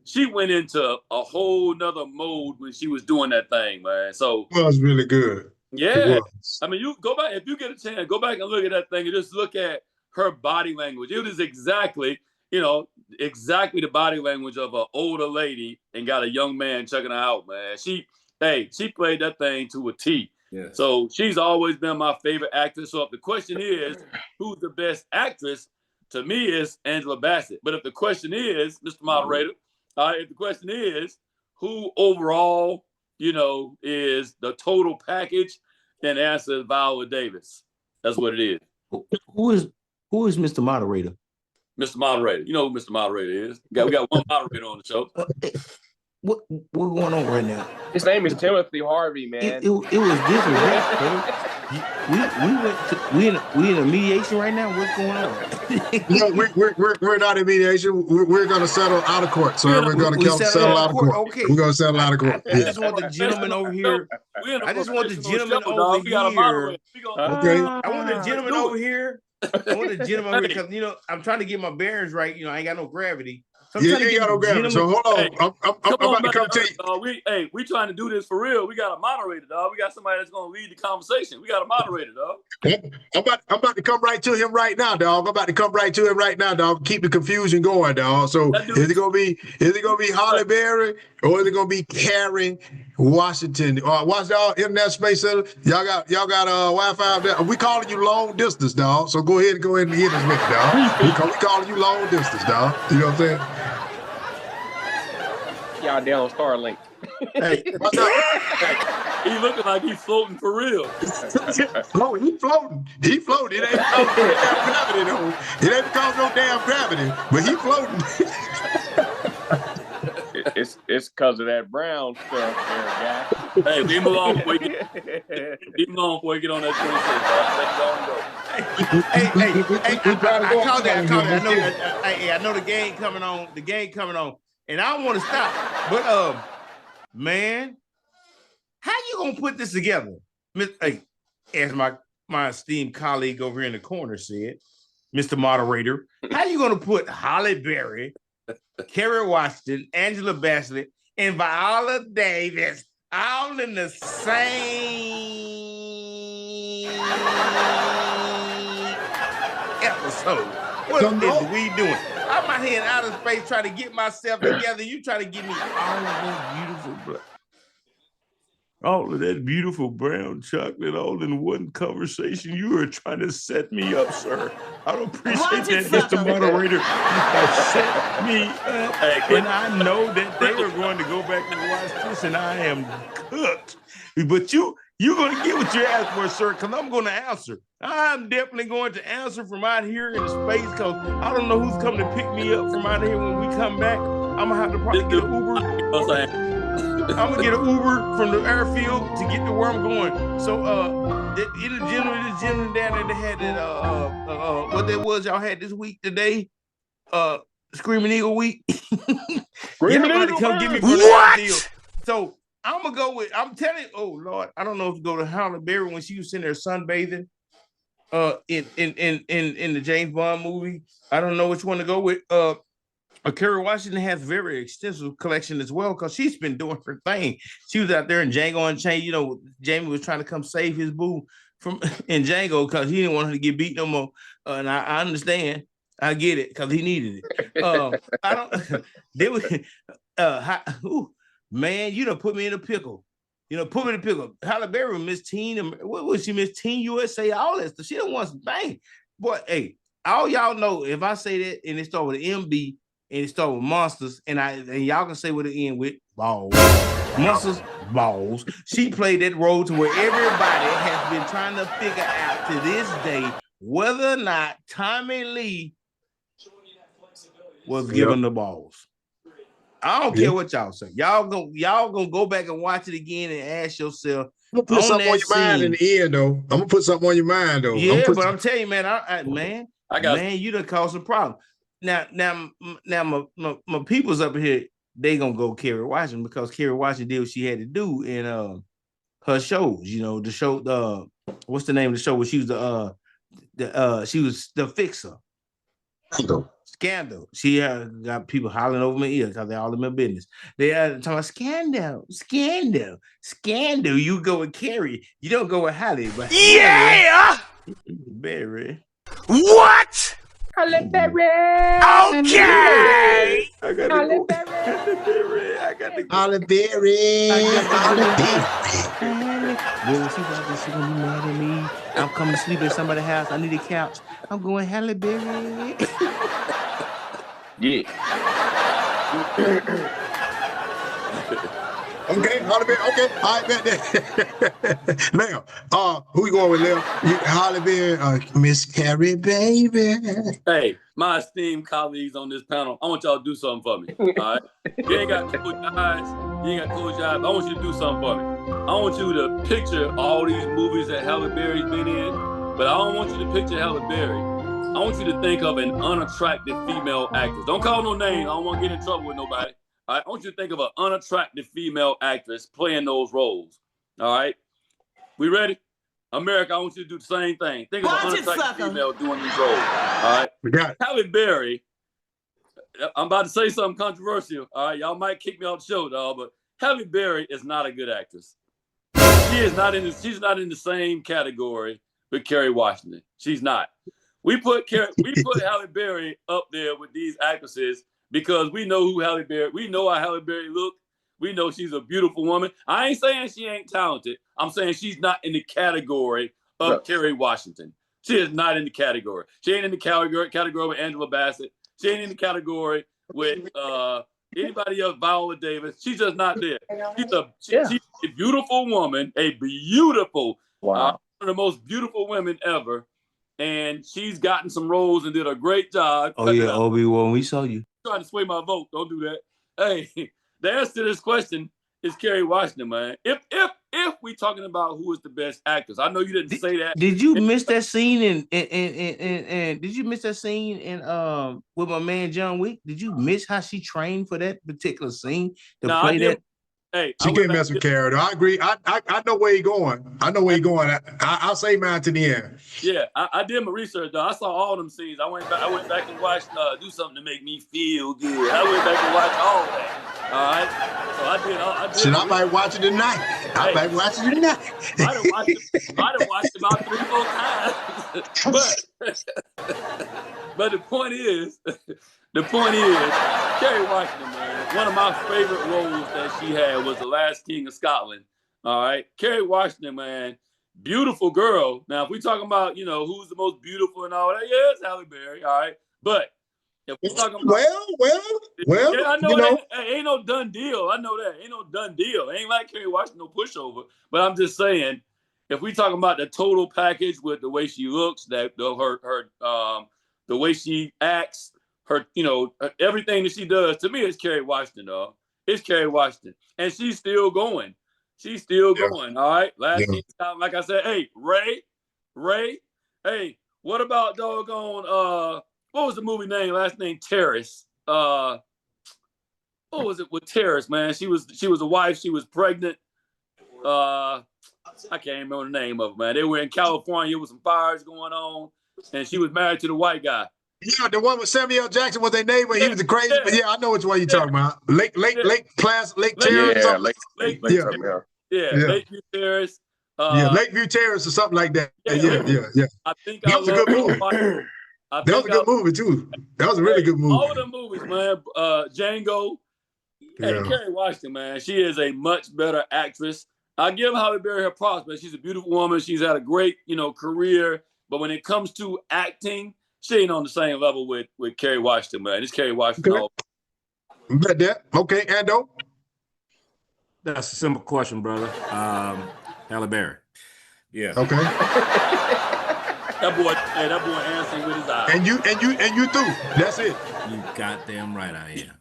she went into a whole nother mode when she was doing that thing, man. So It was really good. It yeah. was. I mean, you go back, if you get a chance, go back and look at that thing and just look at her body language. It was exactly the body language of an older lady and got a young man checking her out, man. She played that thing to a T. Yes. So she's always been my favorite actress. So if the question is who's the best actress, to me it's Angela Bassett. But if the question is, Mr. Moderator, if the question is who overall, is the total package, then the answer is Viola Davis. That's what it is. Who is Mr. Moderator? Mr. Moderator. You know who Mr. Moderator is. We got one moderator on the show. What's going on right now? His name is Timothy Harvey, man. It was different. We in a mediation right now. What's going on? No, we're not in mediation. We're going to settle out of court, sir. We're going to settle out of court. Okay. We're going to settle out of court. I just want the gentleman over here. I just want the gentleman over here. Okay. I want the gentleman over here. I want the gentleman over here because I'm trying to get my bearings right. I ain't got no gravity. So you ain't got no gravity. So hold on. Hey, I'm about to come to you. We trying to do this for real. We got a moderator, dog. We got somebody that's going to lead the conversation. We got a moderator, dog. I'm about to come right to him right now, dog. Keep the confusion going, dog. So is it gonna be Holly Berry or is it gonna be Karen Washington? Washington Internet Space Center. Y'all got Wi-Fi up there. We calling you long distance, dog. So go ahead and hit us with it, dog. We calling you long distance, dog. You know what I'm saying? Y'all down on Starlink. Hey, he looking like he's floating for real. Oh, he floating. It ain't because of damn gravity, though. It ain't because of no damn gravity, but he floating. It's because of that brown stuff there, guy. Hey, leave him alone before you get on that 26, dog. I called that. I know the game coming on. And I don't want to stop, but man, how you gonna put this together? As my esteemed colleague over here in the corner said, Mr. Moderator, how you gonna put Holly Berry, Kerry Washington, Angela Bassett, and Viola Davis all in the same episode? What is we doing? I'm out here in outer space trying to get myself together. You trying to get me all of that beautiful brown chocolate all in one conversation. You are trying to set me up, sir. I don't appreciate that, Mr. Moderator. You set me up, and I know that they are going to go back and watch this, and I am cooked. But you're going to get what you asked for, sir, because I'm going to answer. I'm definitely going to answer from out here in space because I don't know who's coming to pick me up from out here when we come back. I'm going to have to probably get an Uber. I'm going to get an Uber from the airfield to get to where I'm going. So, this gentleman down there that had that, what that was y'all had this week today, Screaming Eagle Week. Screaming Eagle come get me from the airfield. So, I'm going to go with, I'm telling you, oh, Lord, I don't know if to go to Halle Berry when she was in there sunbathing. In the James Bond movie, I don't know which one to go with. Kerry Washington has a very extensive collection as well because she's been doing her thing. She was out there in Django Unchained. Jamie was trying to come save his boo in Django because he didn't want her to get beat no more. And I understand, I get it because he needed it. I don't. They was, man, you done put me in a pickle. Put me in a pickle. Halle Berry, Miss Teen, what was she, Miss Teen USA, all that stuff. She done won some bang. Boy, hey, all y'all know, if I say that and it start with an MB and it start with monsters, and y'all can say what it end with, balls. Monsters, balls. She played that role to where everybody has been trying to figure out to this day whether or not Tommy Lee was given the balls. I don't care what y'all say. Y'all gonna go back and watch it again and ask yourself. I'm gonna put something on your mind in the end, though. I'm gonna put something on your mind, though. Yeah, but I'm telling you, man, you done caused some problem. Now, my people's up here. They gonna go Kerry Washington because Kerry Washington did what she had to do in her shows. The show. What's the name of the show where she was she was the fixer. Scandal. She got people hollering over my ear because they're all in my business. They are talking about scandal. You go with Carrie. You don't go with Halle. But Yeah! Berry. What? Halle Berry. Okay! I got to go. Halle Berry. I got to go. Halle Berry. Halle Berry. Well, she gonna be mad at me. I'm coming to sleep at somebody's house. I need a couch. I'm going Halle Berry. Yeah. Okay, Halle Berry. Okay, all right, bet that. Now, who we going with, Lil? Halle Berry, Miss Carrie, baby. Hey, my esteemed colleagues on this panel, I want y'all to do something for me. All right, you ain't got to close your eyes. You ain't got to close your eyes. But I want you to do something for me. I want you to picture all these movies that Halle Berry's been in, but I don't want you to picture Halle Berry. I want you to think of an unattractive female actress. Don't call no names. I don't want to get in trouble with nobody. All right, I want you to think of an unattractive female actress playing those roles. All right, we ready? America, I want you to do the same thing. Think of an unattractive female doing these roles. All right, We got it. Halle Berry. I'm about to say something controversial. All right, y'all might kick me off the show, dog, but Halle Berry is not a good actress. She's not in the same category with Kerry Washington. She's not. We put Halle Berry up there with these actresses because we know who Halle Berry. We know how Halle Berry look. We know she's a beautiful woman. I ain't saying she ain't talented. I'm saying she's not in the category of Kerry Washington. She is not in the category. She ain't in the category with Angela Bassett. She ain't in the category with anybody else, Viola Davis. She's just not there. She's a beautiful woman, a beautiful, one of the most beautiful women ever. And she's gotten some roles and did a great job. Oh, yeah, Obi-Wan, we saw you. Trying to sway my vote. Don't do that. Hey, the answer to this question is Kerry Washington, man. If we talking about who is the best actress, I know you didn't say that. Did you miss that scene and did you miss that scene in with my man John Wick? Did you miss how she trained for that particular scene to play that? Hey, she can't mess with Carrie. I agree. I know where he's going. I know where he's going. I'll say mine to the end. Yeah, I did my research though. I saw all them scenes. I went back and watched Do Something to Make Me Feel Good. I went back and watched all that. All right. So I did. Shit, I might watch it tonight. I might watch it tonight. I done watched it about 3-4 times. But the point is, Kerry Washington, man, one of my favorite roles that she had was The Last King of Scotland. All right. Kerry Washington, man, beautiful girl. Now, if we're talking about, who's the most beautiful and all that, yeah, it's Halle Berry. All right. But if we're talking about well, yeah, I know ain't no done deal. I know that. Ain't no done deal. Ain't like Kerry Washington, no pushover. But I'm just saying, if we talking about the total package with the way she looks, the way she acts, her, everything that she does, to me, it's Kerry Washington, dog. It's Kerry Washington. And she's still going. She's still going. All right. Last thing, like I said, hey, Ray. Hey, what about doggone what was the movie name? Last name Terrace. What was it with Terrace, man? She was a wife, she was pregnant. I can't remember the name of it, man. They were in California with some fires going on, and she was married to the white guy. Yeah, the one with Samuel Jackson was their neighbor. He was the crazy, but I know which one you're talking about. Lake Terrace. Yeah, Lakeview Terrace. Lakeview Terrace or something like that. Yeah. I think that was a good movie. That was a good movie too. That was a really good movie. All the movies, man. Django. Hey, Kerry Washington, man. She is a much better actress. I give Halle Berry her props, man. She's a beautiful woman. She's had a great, career. But when it comes to acting, she ain't on the same level with Kerry Washington, man. It's Kerry Washington. Bet that. Okay, Ando. That's a simple question, brother. Halle Berry. Yeah. Okay. That boy answering with his eyes. And you too. That's it. You goddamn right I am.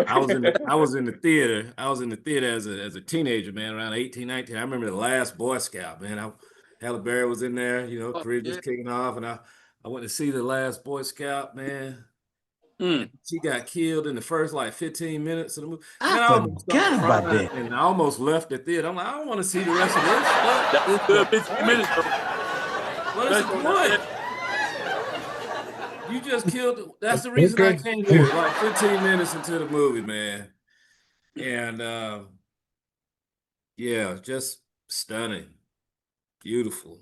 I was in the theater. I was in the theater as a teenager, man, around 18, 19. I remember The Last Boy Scout, man. Halle Berry was in there, career just kicking off, and I went to see The Last Boy Scout, man. She got killed in the first like 15 minutes of the movie. I almost forgot started about crying, that. and I almost left the theater. I'm like, I don't want to see the rest of this. That's good 15 minutes, bro. What is the point? You just killed. That's the reason I came here. Like 15 minutes into the movie, man. And yeah, just stunning, beautiful.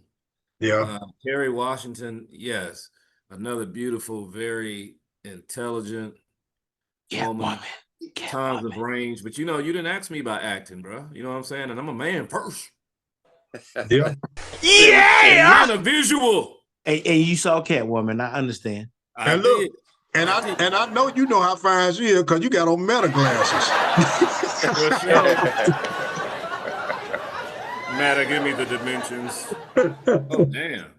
Yeah. Kerry Washington, yes, another beautiful, very intelligent woman. Tons of range, but you know, you didn't ask me about acting, bro. You know what I'm saying? And I'm a man first. Yeah. Yeah! And a visual. Hey, you saw Catwoman. I understand. And look, and I know you know how fine she is because you got on meta glasses. Matter, give me the dimensions. Oh, damn.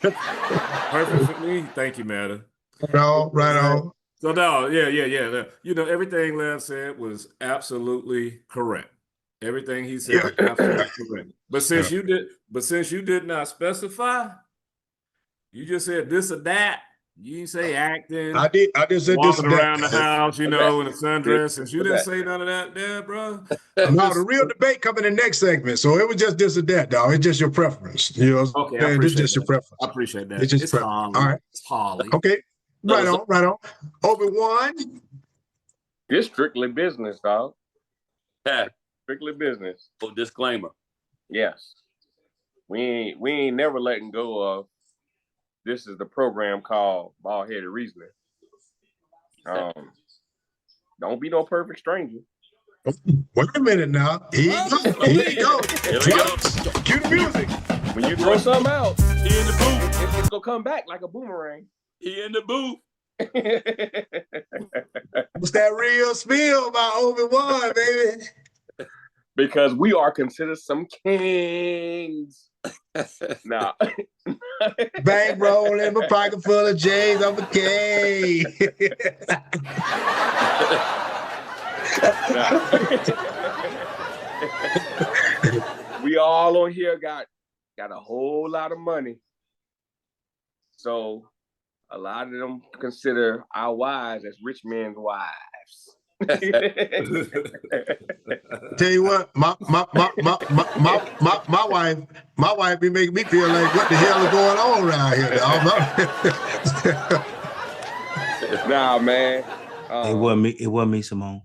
Perfect for me. Thank you, Matter. Right on. So no, yeah. You know, everything Lev said was absolutely correct. Everything he said was absolutely correct. But since you did not specify, you just said this or that. You didn't say acting. I did say this walking around the house, you know, in a sundress. And you didn't say none of that there, bro. No, the real debate coming in the next segment. So it was just this or that, dog. It's just your preference. You know, okay, it's just your preference. I appreciate that. It's just it's preference. Holly. All right. It's Holly. Okay. Right on. Obi-Wan. This strictly business, dog. Yeah. Strictly business. Oh, disclaimer. Yes. We ain't never letting go of. This is the program called BaldHeaded Reasoning. Don't be no perfect stranger. Wait a minute now. Here you go. Here we go. Cue the music. When you throw something out, He in the booth. it's gonna come back like a boomerang. He in the booth. What's that real spill about Obi-Wan, baby? Because we are considered some kings. Nah. Bankroll in my pocket full of J's. I'm a king. We all on here got a whole lot of money. So a lot of them consider our wives as rich men's wives. Tell you what, my wife be making me feel like what the hell is going on around here, dog. Nah, man. It wasn't me, Simone.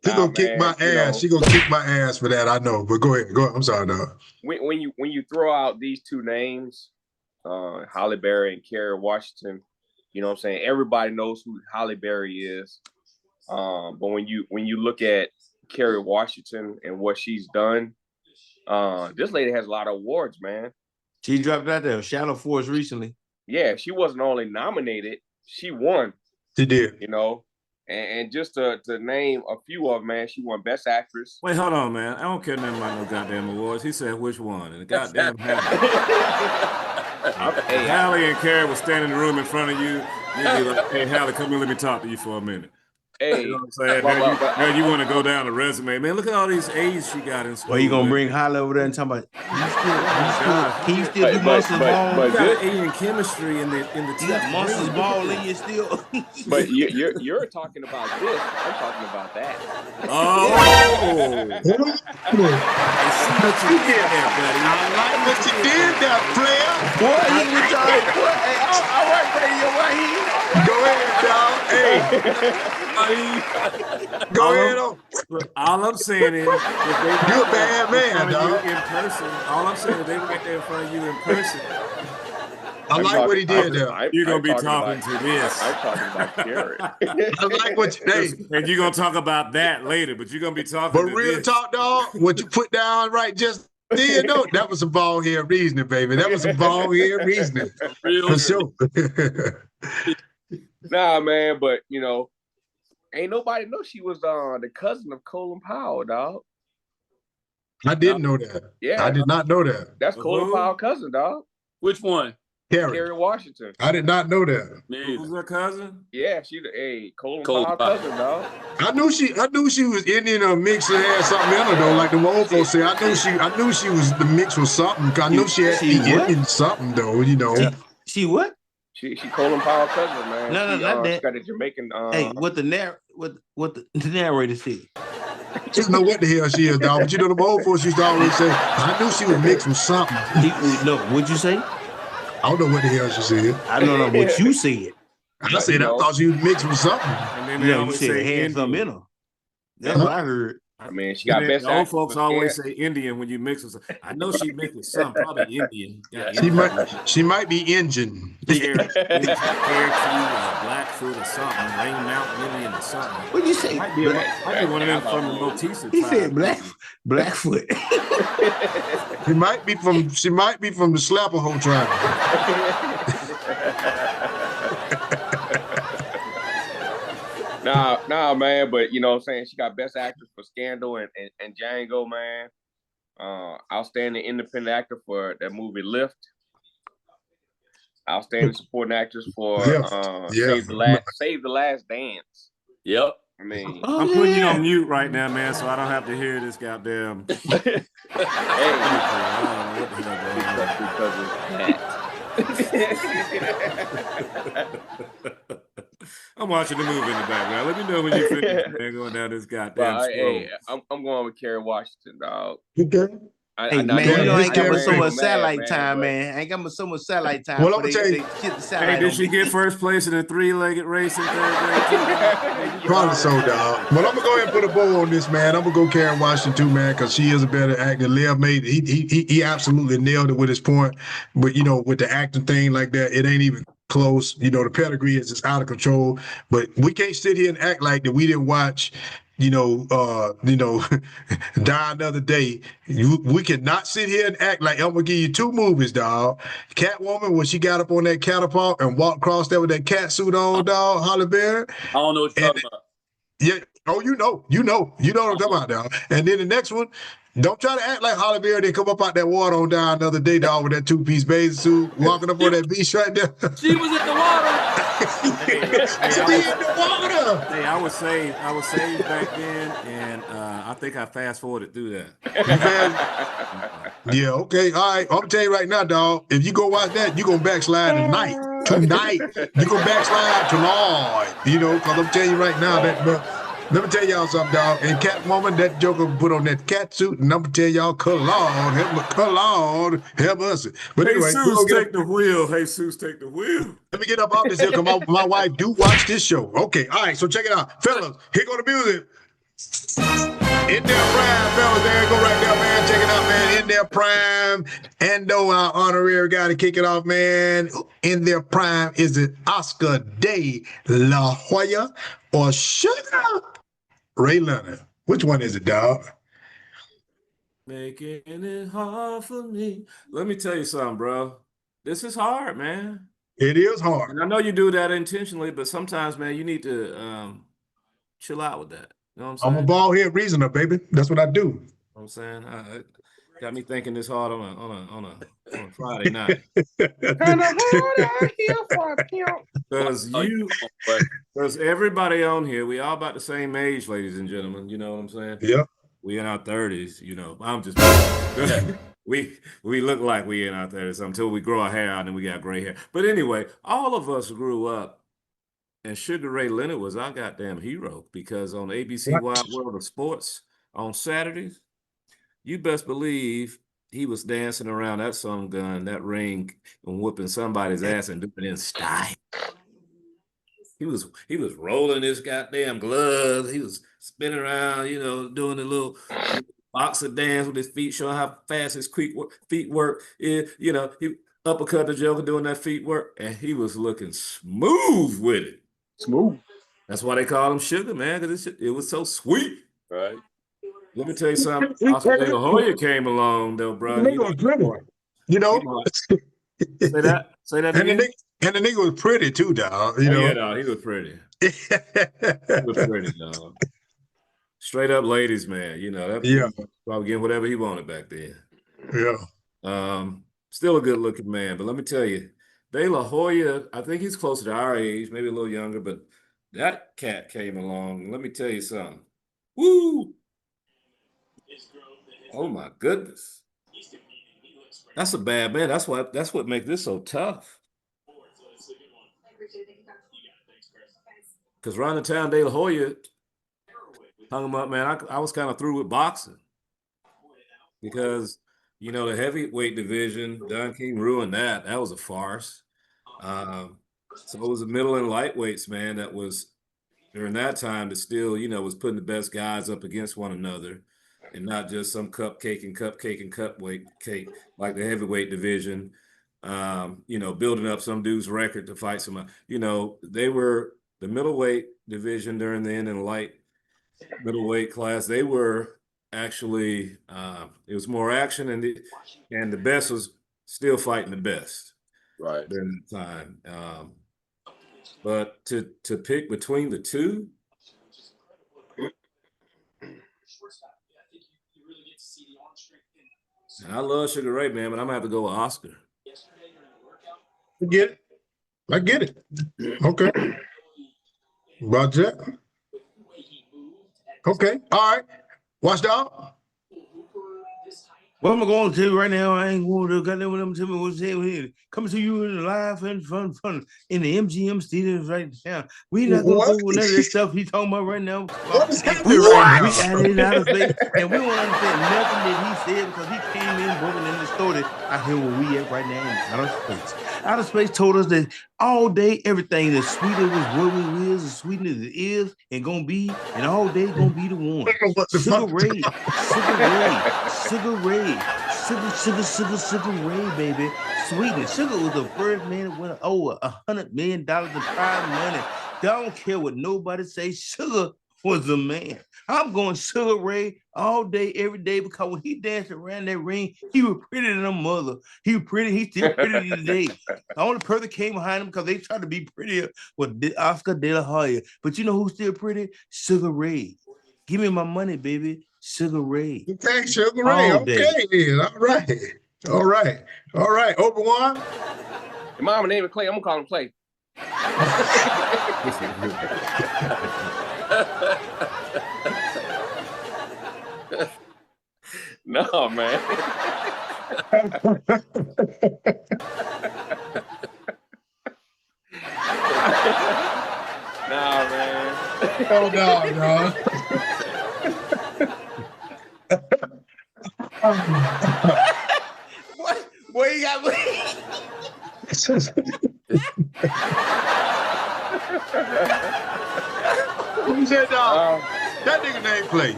She gonna kick my ass. She gonna kick my ass for that. I know. But go ahead. I'm sorry, dog. When you throw out these two names, Halle Berry and Kerry Washington, you know what I'm saying? Everybody knows who Halle Berry is. But when you look at Kerry Washington and what she's done, this lady has a lot of awards, man. She dropped out there, Shadow Force recently. Yeah, she wasn't only nominated, she won. She did. You know, and just to name a few of them, man, she won Best Actress. Wait, hold on, man. I don't care nothing about no goddamn awards. He said which one, and the goddamn Halle. Halle and Kerry was standing in the room in front of you. You'd be like, hey, Halle, come here, let me talk to you for a minute. Hey, you know what I'm saying? Now you want to go down the resume, man. Look at all these A's she got in school. Well, you gonna bring Halle over there and talk about? Can you still do Monsters Ball? You got A in chemistry in the You got Monsters Ball in you still. But you're talking about this. I'm talking about that. Oh, I like what you did there, player. What? He was trying. Hey, all right, radio, right here. Go ahead, dog. Hey. Go ahead on. All I'm saying is, if they you're a bad man, dog. In person, all I'm saying is they right there in front of you in person. I like what he did there. You're gonna be talking to this. I'm talking about Kerry. I like what you did. And you're gonna talk about that later, but you're gonna be talking. But to real this. talk, dog. What you put down right just then, no, that was some bald-head reasoning, baby. That was some bald-head reasoning. For sure. Nah, man, but you know, ain't nobody know she was the cousin of Colin Powell, dog. I didn't know that. Yeah, I did not know that. That's Colin Powell's cousin, dog. Which one? Kerry Washington. I did not know that. Who's her cousin? Yeah, Colin Powell's cousin, dog. I knew she was Indian or mixed and had something in her though, like the old folks say. I knew she was the mix with something. I knew she had Indian something though, you know. She what? She Colin Powell cousin, man. No, she, not she that. got a Jamaican. Hey, what the narrator said. She don't know what the hell she is, dog. But you know, the old folks used to always say, I knew she was mixed with something. No, what'd you say? I don't know what the hell she said. I don't know what you said. I said, I thought she was mixed with something. And then they Yeah, you always said say it had Indian. something in her. That's what I heard. I mean, she got And then best the old actress folks for always Scan- say Indian when you mix with. I know she mixed with something, probably Indian. Yeah, She might be Indian. Cherokee, Blackfoot or something, Rain Mountain Indian or something. What'd you say? Might be one of them from the Motisa He tribe. said Blackfoot. She might be from the Slapahoe tribe. Nah, man. But you know what I'm saying? She got best actress for Scandal and Django, man. Outstanding independent actor for that movie Lift. Outstanding supporting actress for Save the Last Dance. Yep. I mean, I'm putting you on mute right now, man, so I don't have to hear this goddamn. hey, I don't know what the hell going on. I'm watching the movie in the background. Let me know when you finish, man, going down this goddamn scroll. Hey, I'm going with Kerry Washington, dog. Okay. Hey, man, you know I ain't got so much satellite time, man. I ain't got so much satellite time. Well, I'm gonna tell you. Hey, did she get first place in a three-legged race in third grade? Probably so, dog. But I'm gonna go ahead and put a bow on this, man. I'm gonna go Karen Washington too, man, because she is a better actor. Lev made he absolutely nailed it with his point. But you know, with the acting thing like that, it ain't even close. You know, the pedigree is just out of control. But we can't sit here and act like that we didn't watch. Die Another Day. We cannot sit here and act like I'm gonna give you two movies, dog. Catwoman, when she got up on that catapult and walked across there with that cat suit on, dog, Halle Berry. I don't know what you're talking about. Yeah, you know what I'm talking about, dog. And then the next one, don't try to act like Halle Berry didn't come up out that water on Die Another Day, dog, with that two-piece bathing suit, walking up on that beach right there. She was in the water. Hey, I was saved back then, and I think I fast forwarded through that. Yeah, okay, all right. I'm gonna tell you right now, dog. If you go watch that, you're gonna backslide tonight. You're gonna backslide tonight. You know, because I'm telling you right now that. Let me tell y'all something, dog. And Catwoman, that Joker put on that cat suit, and I'm gonna tell y'all, Cologne, help us. But anyway, Jesus, take the wheel. Jesus, take the wheel. Let me get up off this here, because my wife do watch this show. Okay, all right, so check it out. Fellas, here go the music. In Their Prime, fellas, there you go right there, man. Check it out, man. In Their Prime. Endo, our honorary guy to kick it off, man. In Their Prime, is it Oscar De La Hoya or Sugar Ray Leonard? Which one is it, dog? Making it hard for me. Let me tell you something, bro. This is hard, man. It is hard. And I know you do that intentionally, but sometimes, man, you need to chill out with that. You know what I'm saying? I'm a bald-head reasoner, baby. That's what I do. You know what I'm saying? Got me thinking this hard on a Friday night. Because everybody on here, we all about the same age, ladies and gentlemen. You know what I'm saying? Yeah. We in our 30s, you know. I'm just we look like we in our 30s until we grow our hair out and we got gray hair. But anyway, all of us grew up, and Sugar Ray Leonard was our goddamn hero, because on ABC Wild World of Sports on Saturdays, you best believe he was dancing around that sun gun, that ring, and whooping somebody's ass and doing it in style. He was rolling his goddamn gloves. He was spinning around, you know, doing a little boxer dance with his feet, showing how fast his feet work. You know, he uppercut the Joker doing that feet work, and he was looking smooth with it. Smooth. That's why they call him Sugar, man, because it was so sweet. Right. Let me tell you something. Oscar De La Hoya came along, though, bro. You know? Say that again. And the nigga was pretty too, dog. You know? Yeah, dog, he was pretty. He was pretty, dog. Straight up ladies, man. You know, that probably getting whatever he wanted back then. Yeah. Still a good looking man, but let me tell you, De La Hoya, I think he's closer to our age, maybe a little younger, but that cat came along. Let me tell you something. Woo! Oh my goodness. That's a bad man. That's what makes this so tough. Because Ronatown De La Hoya hung him up, man. I was kind of through with boxing because, the heavyweight division, Don King ruined that. That was a farce. So it was the middle and lightweights, man, that was during that time that still, was putting the best guys up against one another and not just some cupcake and cupweight cake like the heavyweight division, building up some dude's record to fight someone. They were the middleweight division during the end and light middleweight class. They were actually, it was more action and the best was still fighting the best Right. during that time. But to pick between the two, and I love Sugar Ray, man, but I'm gonna have to go with Oscar. I get it. Okay. About that. Okay. All right. Watchdog. What am I going to tell you right now? I ain't going to goddamn what I'm telling you what's here. Coming to you in live and fun in the MGM studios right now. We not gonna go with none of that stuff he's talking about right now. What is happening right now? We got it out of space, and we won't understand nothing that he said because he came in broken in the story out here where we at right now in outer space. Outer space told us that all day everything as sweet as what we is, as sweet as it is, and gonna be, and all day gonna be the one. Sugar Ray, Sugar Ray, baby. Sweetness. Sugar was the first man that went over $100 million in prize money. Don't care what nobody say. Sugar was the man. I'm going Sugar Ray all day, every day, because when he danced around that ring, he was prettier than a mother. He was pretty. He's still pretty today. The only person that came behind him because they tried to be prettier was Oscar De La Hoya. But you know who's still pretty? Sugar Ray. Give me my money, baby. Sugar Ray. Okay, Sugar Ray. Okay, then. All right. Obi-Wan. Your mama name is Clay. I'm gonna call him Clay. No, man. Nah, man. Oh, no. What you got? Who said dog? That nigga name Clay.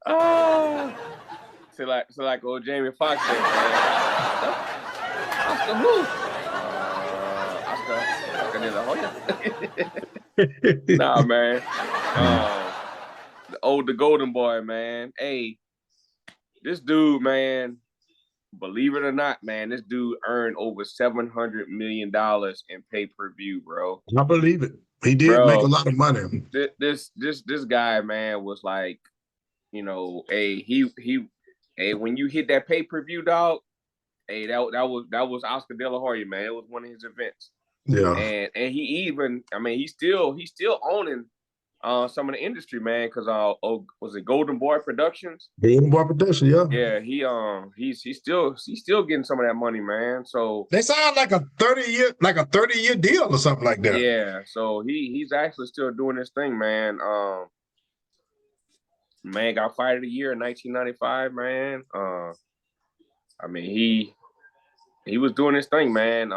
Oh, so like old Jamie Foxx said, man. Oscar who? Oscar De La Hoya. Nah, man. The golden boy, man. Hey, this dude, man. Believe it or not, man, this dude earned over $700 million in pay-per-view, bro. I believe it. He did make a lot of money. This guy, man, was like, when you hit that pay-per-view, dog, that was Oscar De La Hoya, man. It was one of his events. Yeah. And he's still owning some of the industry, man, because was it Golden Boy Productions? Golden Boy Productions, yeah. Yeah, he's still getting some of that money, man. So they signed like a 30-year deal or something like that. Yeah, so he's actually still doing this thing, man. Man got Fight of the Year in 1995, man. He was doing this thing, man.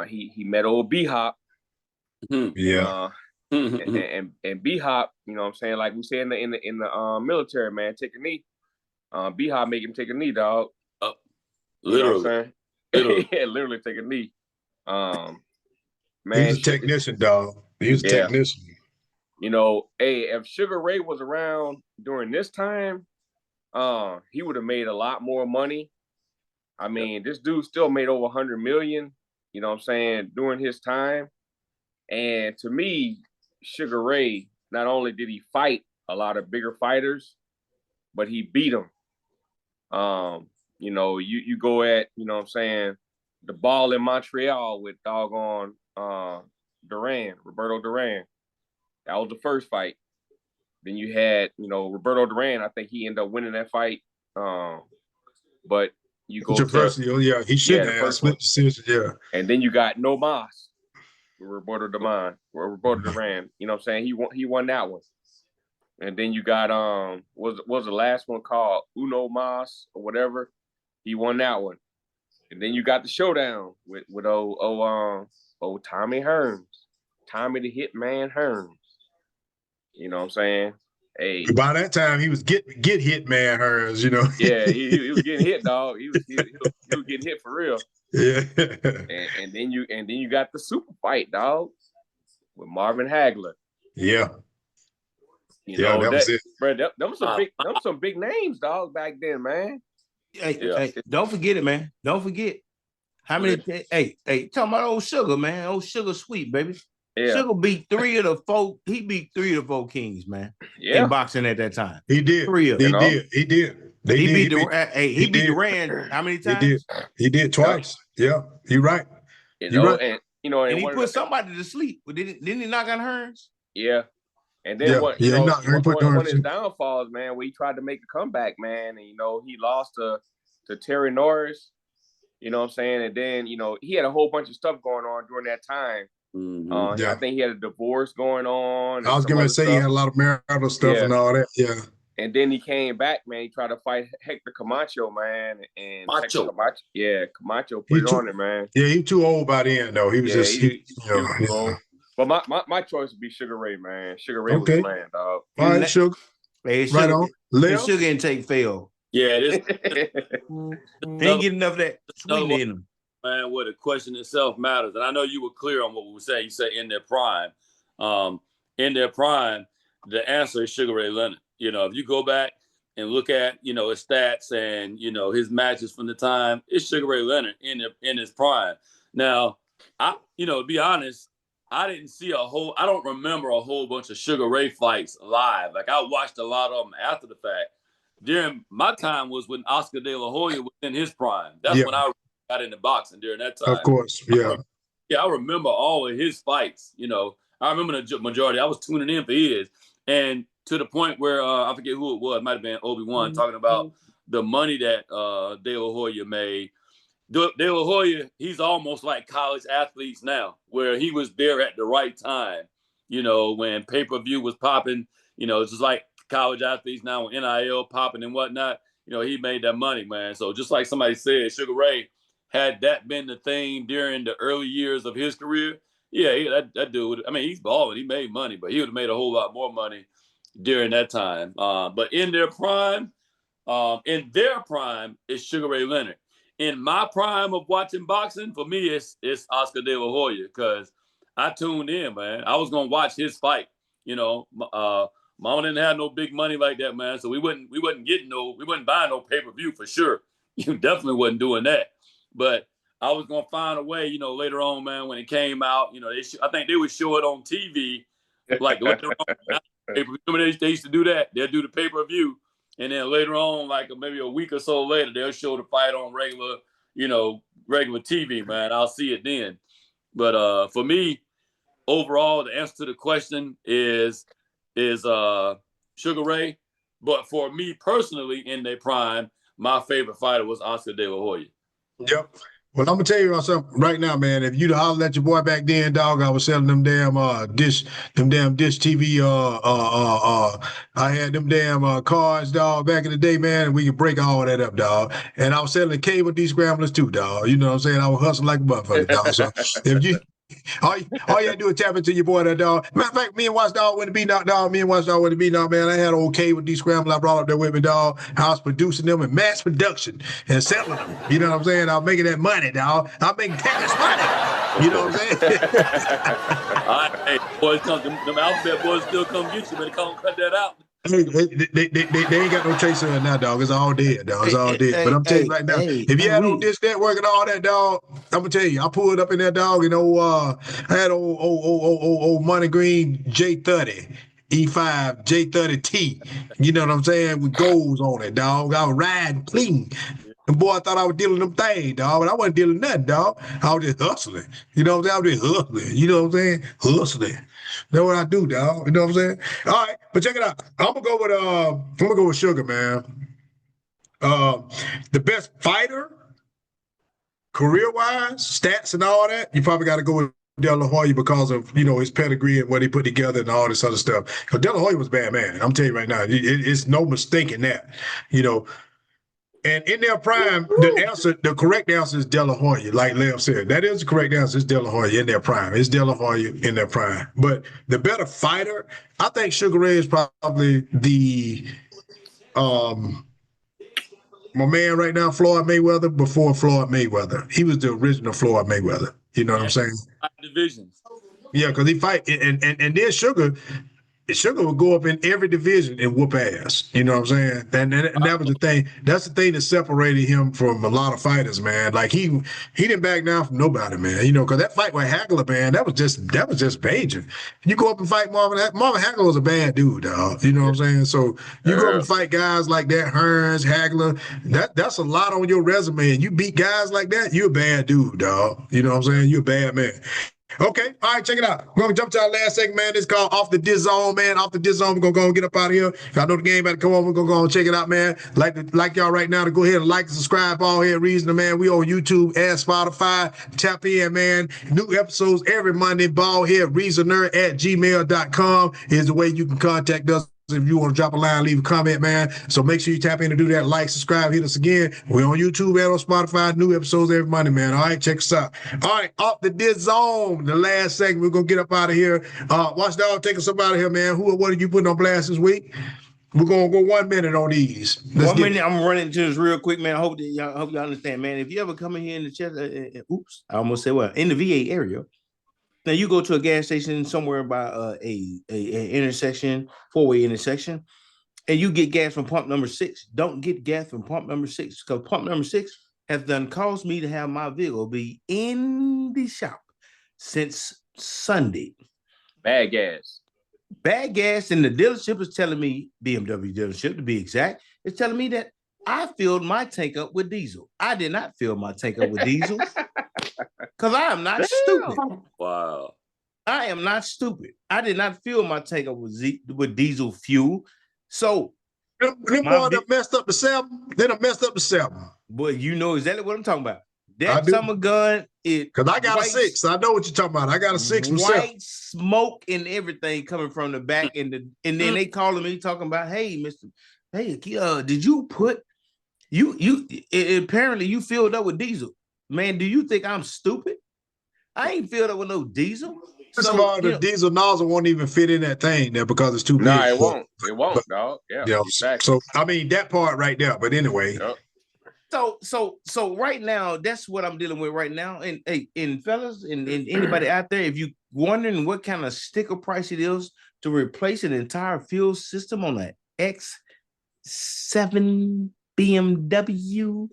He met old B-Hop. Yeah. And B-Hop, you know what I'm saying? Like we say in the military, man, take a knee. B-Hop make him take a knee, dog. Literally. You know what I'm saying? Yeah, literally take a knee. Man, he's a technician, dog. He's a technician. If Sugar Ray was around during this time, he would have made a lot more money. I mean, this dude still made over 100 million, you know what I'm saying, during his time. And to me, Sugar Ray, not only did he fight a lot of bigger fighters, but he beat them. You go at, you know what I'm saying, the ball in Montreal with doggone Roberto Duran. That was the first fight. Then you had, Roberto Duran. I think he ended up winning that fight. But You go to Controversial, yeah. He shouldn't the have first split one. decision, yeah. And then you got No Mas, Roberto Duran. You know what I'm saying? He won that one. And then you got was the last one called Uno Mas or whatever? He won that one. And then you got the showdown with old Tommy Hearns. Tommy the Hitman Hearns. You know what I'm saying? Hey. By that time, he was get hit, man. Hers, you know. Yeah, he was getting hit, dog. He was getting hit for real. Yeah. And then you got the super fight, dog, with Marvin Hagler. Yeah. You know, that was it. Bro, them some big names, dog, back then, man. Hey, don't forget it, man. Don't forget. How many? Hey, talking about old Sugar, man. Old Sugar Sweet, baby. Yeah. Sugar beat 3 of the 4. He beat 3 of the 4 kings, man. Yeah. In boxing at that time. He did. 3 of them. He did. He beat Duran how many times? He did twice. Yeah, you're right. You're right. And he put somebody to sleep. Didn't he knock on Hearns? Yeah. And then one of his downfalls, man, where he tried to make a comeback, man, and he lost to Terry Norris. You know what I'm saying? And then, he had a whole bunch of stuff going on during that time. Mm-hmm. I think he had a divorce going on. I was going to say he had a lot of marital stuff and all that. Yeah. And then he came back, man. He tried to fight Hector Camacho, man. And Camacho put it on him, man. Yeah, he was too old by then, though. He was he was old. But my choice would be Sugar Ray, man. Sugar Ray was the man, dog. All right, Sugar. Hey, right on. His sugar intake failed. Yeah, they ain't getting enough of that sweet in them. Man, where the question itself matters. And I know you were clear on what we were saying. You said in their prime. In their prime, the answer is Sugar Ray Leonard. If you go back and look at, his stats and, his matches from the time, it's Sugar Ray Leonard in his prime. Now, to be honest, I don't remember a whole bunch of Sugar Ray fights live. Like, I watched a lot of them after the fact. During my time was when Oscar De La Hoya was in his prime. That's when I got into boxing during that time. Of course, yeah. I remember all of his fights. I remember the majority. I was tuning in for his. And to the point where, I forget who it was, it might have been Obi-Wan, talking about the money that De La Hoya made. De La Hoya, he's almost like college athletes now, where he was there at the right time, when pay-per-view was popping, it's just like college athletes now with NIL popping and whatnot, he made that money, man. So just like somebody said, Sugar Ray, had that been the thing during the early years of his career, that dude, I mean, he's balling, he made money, but he would have made a whole lot more money during that time. But in their prime, it's Sugar Ray Leonard. In my prime of watching boxing, for me, it's Oscar De La Hoya, because I tuned in, man. I was gonna watch his fight. Mama didn't have no big money like that, man. So we wasn't buying no pay-per-view for sure. You definitely wasn't doing that. But I was gonna find a way, later on, man, when it came out, I think they would show it on TV, like later on. Remember they used to do that? They'll do the pay-per-view. And then later on, like maybe a week or so later, they'll show the fight on regular TV, man. I'll see it then. But for me, overall, the answer to the question is Sugar Ray. But for me personally, in their prime, my favorite fighter was Oscar De La Hoya. Yep. Well, I'm gonna tell you something right now, man. If you'd hollered at your boy back then, dog, I was selling them damn dish TV. I had them damn cards, dog, back in the day, man. And we could break all that up, dog. And I was selling cable descramblers too, dog. You know what I'm saying? I was hustling like a motherfucker, dog. So if you all you had to do is tap into your boy, that dog. Matter of fact, me and Watch Dog wouldn't be knocked down. Me and Watch Dog wouldn't be knocked, man. I had an okay with these scrambles I brought up there with me, dog. I was producing them in mass production and selling them. You know what I'm saying? I was making that money, dog. I'm making cash money. You know what I'm saying? All right, hey, boys, them alphabet boys still come get you, but come cut that out. They ain't got no trace of it now, dog. It's all dead, dog. It's all dead. But I'm telling you right now, if you had on this network and all that, dog, I'm gonna tell you, I pulled up in that, dog, I had old Money Green J30, E5, J30T. You know what I'm saying? With goals on it, dog. I was riding clean. And boy, I thought I was dealing them things, dog, but I wasn't dealing nothing, dog. I was just hustling. You know what I'm saying? I was just hustling. You know what I'm saying? Hustling. That's what I do, dog. You know what I'm saying? All right, but check it out. I'm gonna go with Sugar, man. The best fighter career-wise, stats and all that, you probably got to go with De La Hoya because of his pedigree and what he put together and all this other stuff. Because De La Hoya was a bad man. I'm telling you right now, it's no mistaking that. And in their prime, the correct answer is De La Hoya, like Lev said. That is the correct answer. It's De La Hoya in their prime. It's De La Hoya in their prime. But the better fighter, I think Sugar Ray is probably the my man right now, Floyd Mayweather, before Floyd Mayweather. He was the original Floyd Mayweather. You know what I'm saying? Divisions. Yeah, because he fight and then Sugar would go up in every division and whoop ass. You know what I'm saying? And that was the thing. That's the thing that separated him from a lot of fighters, man. Like he didn't back down from nobody, man. Because that fight with Hagler, man, that was just major. You go up and fight Marvin Hagler was a bad dude, dog. You know what I'm saying? So you go up and fight guys like that, Hearns, Hagler. That's a lot on your resume. And you beat guys like that, you're a bad dude, dog. You know what I'm saying? You're a bad man. Okay, all right, check it out. We're gonna jump to our last segment, man. It's called Off the Diz Zone, man. Off the Diz Zone. We're gonna go and get up out of here. I know the game about to come on. We're gonna go and check it out, man. Like y'all right now to go ahead and like and subscribe. BaldHead Reasoner, man. We on YouTube and Spotify. Tap in, man. New episodes every Monday. BaldHead Reasoner at gmail.com is the way you can contact us. If you want to drop a line, leave a comment, man. So make sure you tap in to do that. Like, subscribe, hit us again. We're on YouTube and on Spotify. New episodes every Monday, man. All right, check us out. All right, Off the Diz Zone. The last segment. We're going to get up out of here. Watchdog, take us up out of here, man. What are you putting on blast this week? We're going to go 1 minute on these. One minute. I'm running to this real quick, man. I hope y'all understand, man. If you ever come in here in the chest, I almost said, in the VA area, now you go to a gas station somewhere by a intersection, four-way intersection, and you get gas from pump number 6. Don't get gas from pump number 6 because pump number 6 has done caused me to have my vehicle be in the shop since Sunday. Bad gas. Bad gas, and the dealership is telling me, BMW dealership to be exact, is telling me that I filled my tank up with diesel. I did not fill my tank up with diesel. Because I am not stupid. Wow. I am not stupid. I did not fill my tank up with diesel fuel. So them boys that messed up the 7. They done messed up the 7. Boy, you know exactly what I'm talking about. I That do. summer gun, because I got a 6. I know what you're talking about. I got a 6 myself. White smoke and everything coming from the back, and then they calling me talking about, hey, did you put apparently you filled up with diesel. Man, do you think I'm stupid? I ain't filled up with no diesel. First of all, the diesel nozzle won't even fit in that thing there because it's too big. No, it won't. It won't, dog. Yeah, exactly. So I mean that part right there. But anyway. Yep. So right now, that's what I'm dealing with right now. And fellas, and anybody out there, if you wondering what kind of sticker price it is to replace an entire fuel system on an X7 BMW,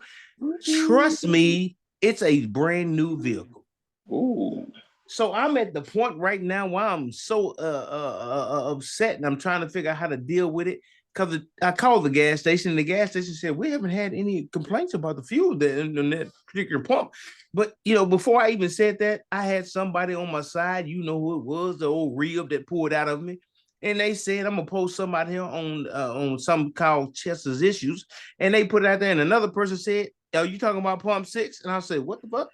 trust me, it's a brand new vehicle. Ooh. So I'm at the point right now where I'm so upset, and I'm trying to figure out how to deal with it. Because I called the gas station, and the gas station said, we haven't had any complaints about the fuel in that particular pump. But, before I even said that, I had somebody on my side, you know who it was, the old rib that pulled out of me. And they said, I'm going to post somebody here on something called Chester's Issues. And they put it out there, and another person said, are you talking about pump 6? And I said, what the fuck?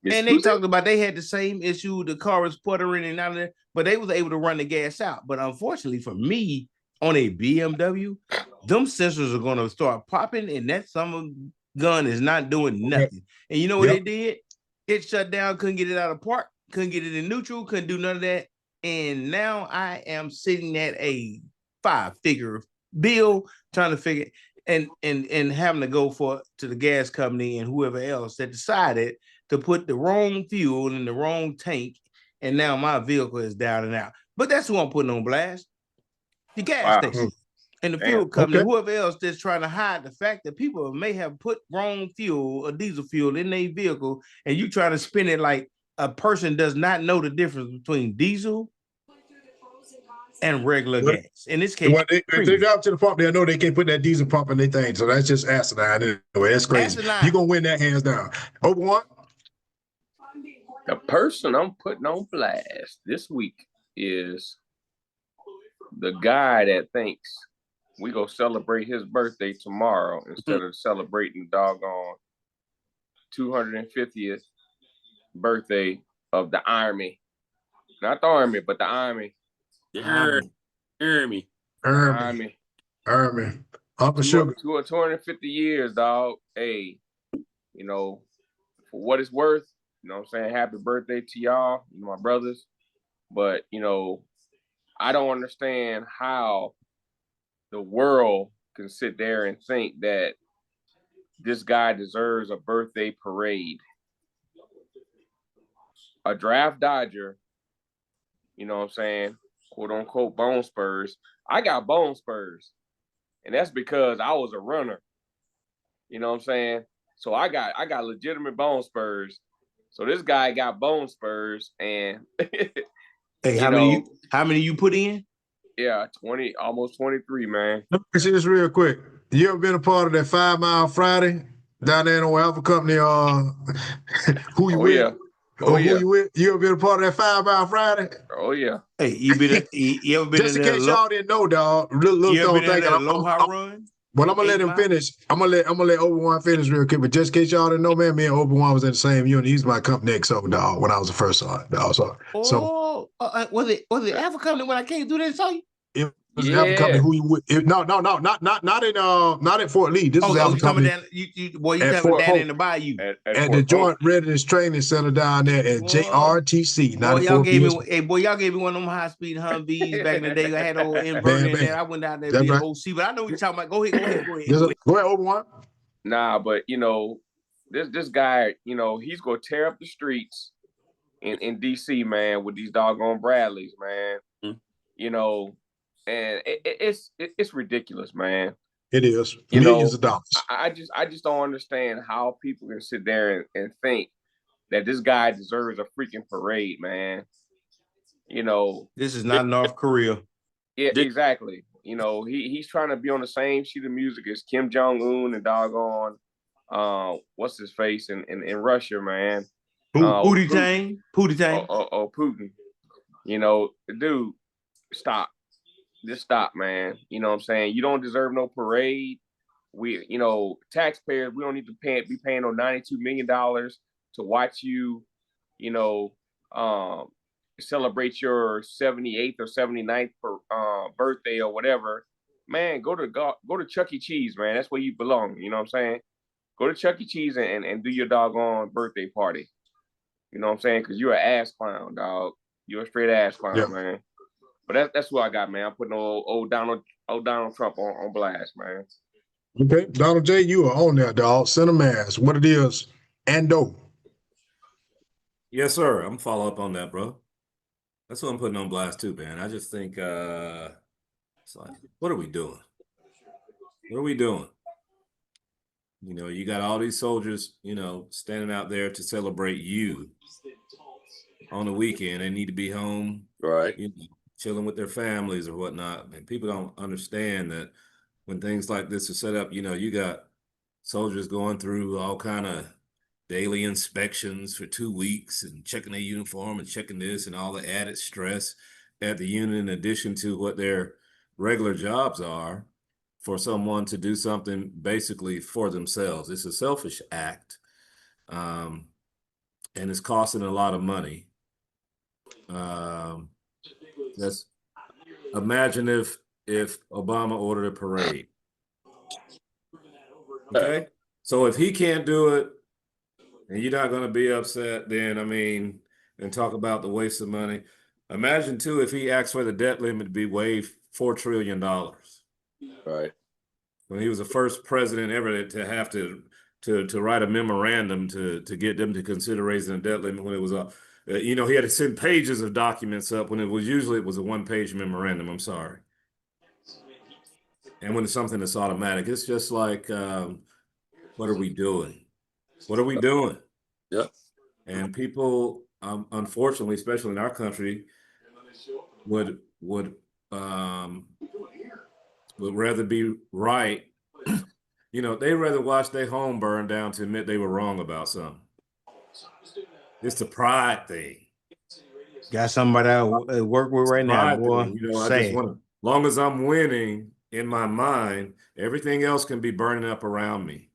And they talked about they had the same issue. The car was sputtering and out of there, but they was able to run the gas out. But unfortunately for me, on a BMW, them sensors are going to start popping, and that summer gun is not doing nothing. And you know what they did? It shut down, couldn't get it out of park, couldn't get it in neutral, couldn't do none of that. And now I am sitting at a 5-figure bill trying to figure and having to go to the gas company and whoever else that decided to put the wrong fuel in the wrong tank, and now my vehicle is down and out. But that's who I'm putting on blast. The gas station and the fuel company, whoever else that's trying to hide the fact that people may have put wrong fuel or diesel fuel in their vehicle, and you try to spin it like a person does not know the difference between diesel and regular gas. In this case, if they drive to the pump, they know they can't put that diesel pump in their thing. So that's just asinine. Anyway, that's crazy. You're going to win that hands down. One. The person I'm putting on blast this week is the guy that thinks we go celebrate his birthday tomorrow instead of celebrating the doggone 250th birthday of the Army. Not the Army, but the Army. Army. Army. Army. Army. Uncle Sugar. 250 years, dog. Hey, you know, for what it's worth, you know what I'm saying? Happy birthday to y'all, my brothers. But, you know, I don't understand how the world can sit there and think that this guy deserves a birthday parade. A draft dodger, you know what I'm saying, quote unquote bone spurs. I got bone spurs. And that's because I was a runner. You know what I'm saying? So I got legitimate bone spurs. So this guy got bone spurs, and hey, how many you put in? Yeah, 20, almost 23, man. Let me ask you this real quick. You ever been a part of that 5 Mile Friday down there in Alpha Company? Who you with? Yeah. Oh, who you with? You ever been a part of that 5 Mile Friday? Oh yeah. Hey, you ever been Just in case y'all didn't know, dog. You ever been in that Aloha run? Well, I'm gonna let him finish. I'm gonna let Obi-Wan finish real quick. But just in case y'all didn't know, man, me and Obi-Wan was in the same unit. He's my company XO, dog, when I was the first sergeant, dog. Was it Alpha Company when I came through there and saw you? It was Alpha Company. Who you with? Not at Fort Lee. This was Alpha Company. You coming down in the bayou at the Joint Readiness Training Center down there at JRTC. Boy, y'all gave me one of them high speed Humvees back in the day. I had old inverter in there. I went down there to be an OC, but I know what you're talking about. Go ahead. Go ahead, Obi-Wan. Nah, but you know, this guy, you know, he's gonna tear up the streets in DC, man, with these doggone Bradleys, man. Mm-hmm. You know. And it's ridiculous, man. It is millions of dollars. I just don't understand how people can sit there and think that this guy deserves a freaking parade, man. You know, this is not North Korea. Yeah, exactly. You know, he's trying to be on the same sheet of music as Kim Jong-un and doggone what's his face in Russia, man. Putin. Putin. You know, dude, stop. Just stop, man. You know what I'm saying? You don't deserve no parade. We, you know, taxpayers, we don't need to be paying no $92 million to watch you, you know, celebrate your 78th or 79th birthday or whatever. Man, go to Chuck E. Cheese, man. That's where you belong. You know what I'm saying? Go to Chuck E. Cheese and do your doggone birthday party. You know what I'm saying? Because you're an ass clown, dog. You're a straight ass clown, man. But that's what I got, man. I'm putting old Donald Trump on blast, man. Okay, Donald J., you are on there, dog. Send a mass. What it is, Ando. Yes, sir. I'm gonna follow up on that, bro. That's what I'm putting on blast too, man. I just think it's like, what are we doing? What are we doing? You know, you got all these soldiers, you know, standing out there to celebrate you on the weekend. They need to be home, right? You know, chilling with their families or whatnot. And people don't understand that when things like this are set up, you know, you got soldiers going through all kind of daily inspections for 2 weeks and checking their uniform and checking this and all the added stress at the unit in addition to what their regular jobs are for someone to do something basically for themselves. It's a selfish act, and it's costing a lot of money. Let's imagine if Obama ordered a parade. Okay, so if he can't do it, and you're not going to be upset, then I mean, and talk about the waste of money. Imagine too if he asked for the debt limit to be waived $4 trillion. Right. When he was the first president ever to have to write a memorandum to get them to consider raising the debt limit when it was up. You know, he had to send pages of documents up when it was usually a 1-page memorandum. I'm sorry. And when it's something that's automatic, it's just like, what are we doing? What are we doing? Yep. And people, unfortunately, especially in our country, would rather be right. You know, they'd rather watch their home burn down to admit they were wrong about something. It's the pride thing. Got somebody I work with right now, boy. Thing. You know, I just want to, long as I'm winning in my mind, everything else can be burning up around me.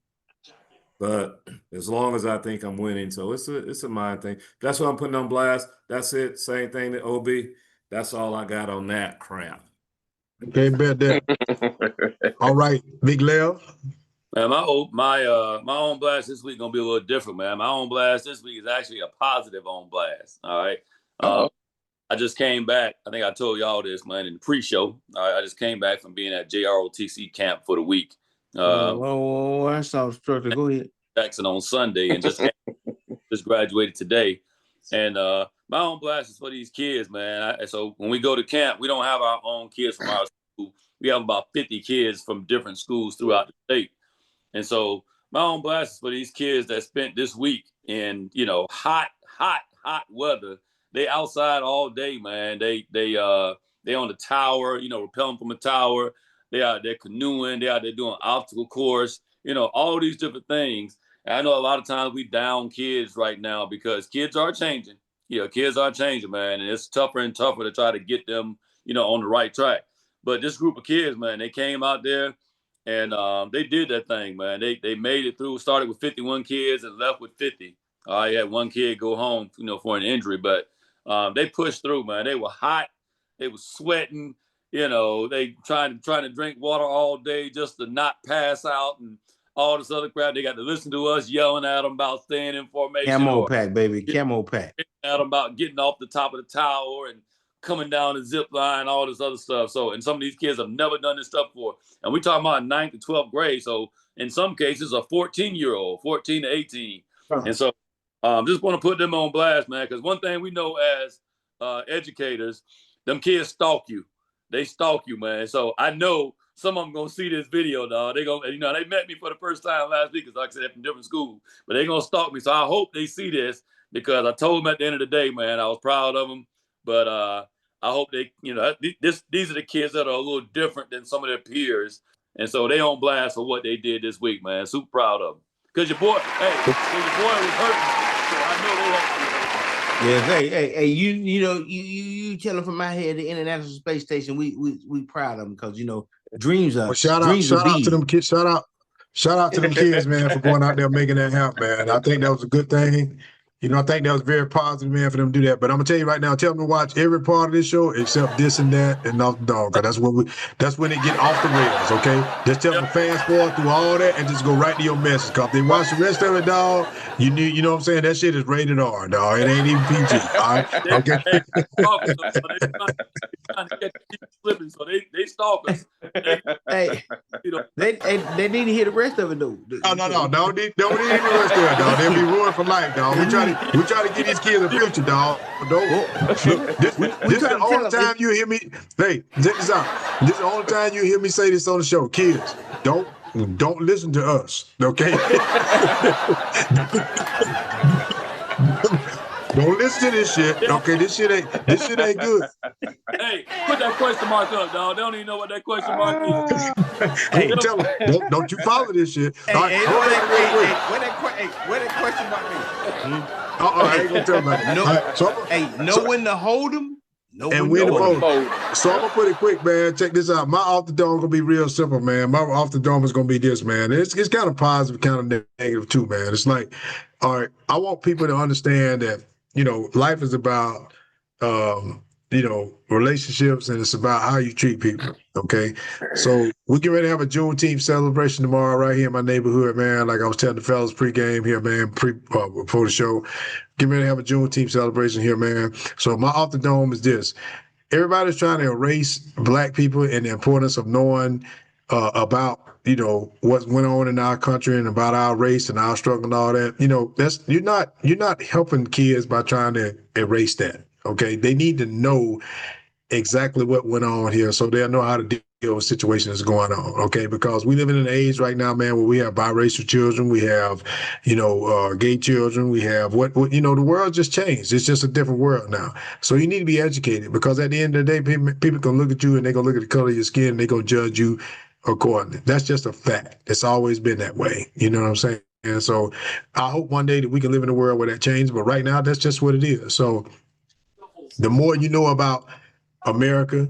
But as long as I think I'm winning, so it's a mind thing. That's what I'm putting on blast. That's it. Same thing to OB. That's all I got on that crap. Okay, bet that. All right, Big Lev. Man, my own blast this week gonna be a little different, man. My own blast this week is actually a positive on blast. All right. I just came back. I think I told y'all this, man, in the pre-show. I just came back from being at JROTC camp for the week. I saw instructor. Go ahead. Jackson on Sunday and just graduated today. And my own blast is for these kids, man. So when we go to camp, we don't have our own kids from our school. We have about 50 kids from different schools throughout the state. And so my own blast is for these kids that spent this week in, hot weather. They outside all day, man. They on the tower, rappelling from a tower. They're canoeing. They're doing obstacle course, all these different things. And I know a lot of times we down kids right now because kids are changing. Kids are changing, man. And it's tougher and tougher to try to get them, on the right track. But this group of kids, man, they came out there and they did that thing, man. They made it through, started with 51 kids and left with 50. I had one kid go home, for an injury, but they pushed through, man. They were hot. They were sweating. They trying to drink water all day just to not pass out and all this other crap. They got to listen to us yelling at them about staying in formation. Camo pack, baby. Camo pack. At them about getting off the top of the tower and coming down the zip line, all this other stuff. So, and some of these kids have never done this stuff before. And we're talking about 9th to 12th grade. So in some cases, a 14-year-old, 14 to 18. And so just want to put them on blast, man, because one thing we know as educators, them kids stalk you. They stalk you, man. So I know some of them going to see this video, dog. They they met me for the first time last week because, like I said, from different schools. But they're going to stalk me. So I hope they see this because I told them at the end of the day, man, I was proud of them. But I hope they, these are the kids that are a little different than some of their peers. And so they on blast for what they did this week, man. Super proud of them. Because your boy was hurt. So I know they have to. Yes, hey, you tell them from my head, the International Space Station, we proud of them because dreams are. Well, shout out to them kids. Shout out to them kids, man, for going out there making that happen, man. I think that was a good thing. I think that was very positive, man, for them to do that. But I'm gonna tell you right now, tell them to watch every part of this show except this and that and off the dog. Cause that's when they get off the rails, okay? Just tell them to fast forward through all that and just go right to your message. Cause if they watch the rest of it, dog, you know what I'm saying? That shit is rated R, dog. It ain't even PG. All right. Okay. So they stalk us. Hey, they need to hear the rest of it though. No. Don't need the rest of it, dog. They'll be ruined for life, dog. We try to give these kids a future, dog. This is the only time you hear me. Hey, check this out. This is the only time you hear me say this on the show. Kids, don't listen to us, okay? Don't listen to this shit. Okay, this shit ain't good. Hey, put that question mark up, dog. They don't even know what that question mark is. Hey, tell them, don't you follow this shit. Where that question mark is? I ain't gonna tell them that. Know when to hold them. And when to fold. So I'm gonna put it quick, man. Check this out. My off the dome gonna be real simple, man. My off the dome is gonna be this, man. It's kind of positive, kind of negative too, man. It's like, all right, I want people to understand that life is about, relationships, and it's about how you treat people. Okay. So we get ready to have a Juneteenth celebration tomorrow right here in my neighborhood, man. Like I was telling the fellas pregame here, man, before the show. Get ready to have a Juneteenth celebration here, man. So my off the dome is this. Everybody's trying to erase Black people and the importance of knowing about what went on in our country and about our race and our struggle and all that. You're not helping kids by trying to erase that. Okay, they need to know exactly what went on here so they'll know how to deal with situations that's going on. Okay, because we live in an age right now, man, where we have biracial children, we have gay children, we have what the world just changed. It's just a different world now. So you need to be educated, because at the end of the day, people can look at you and they're gonna look at the color of your skin and they're gonna judge you accordingly. That's just a fact. It's always been that way. You know what I'm saying? And so I hope one day that we can live in a world where that changes, but right now that's just what it is. So the more you know about America,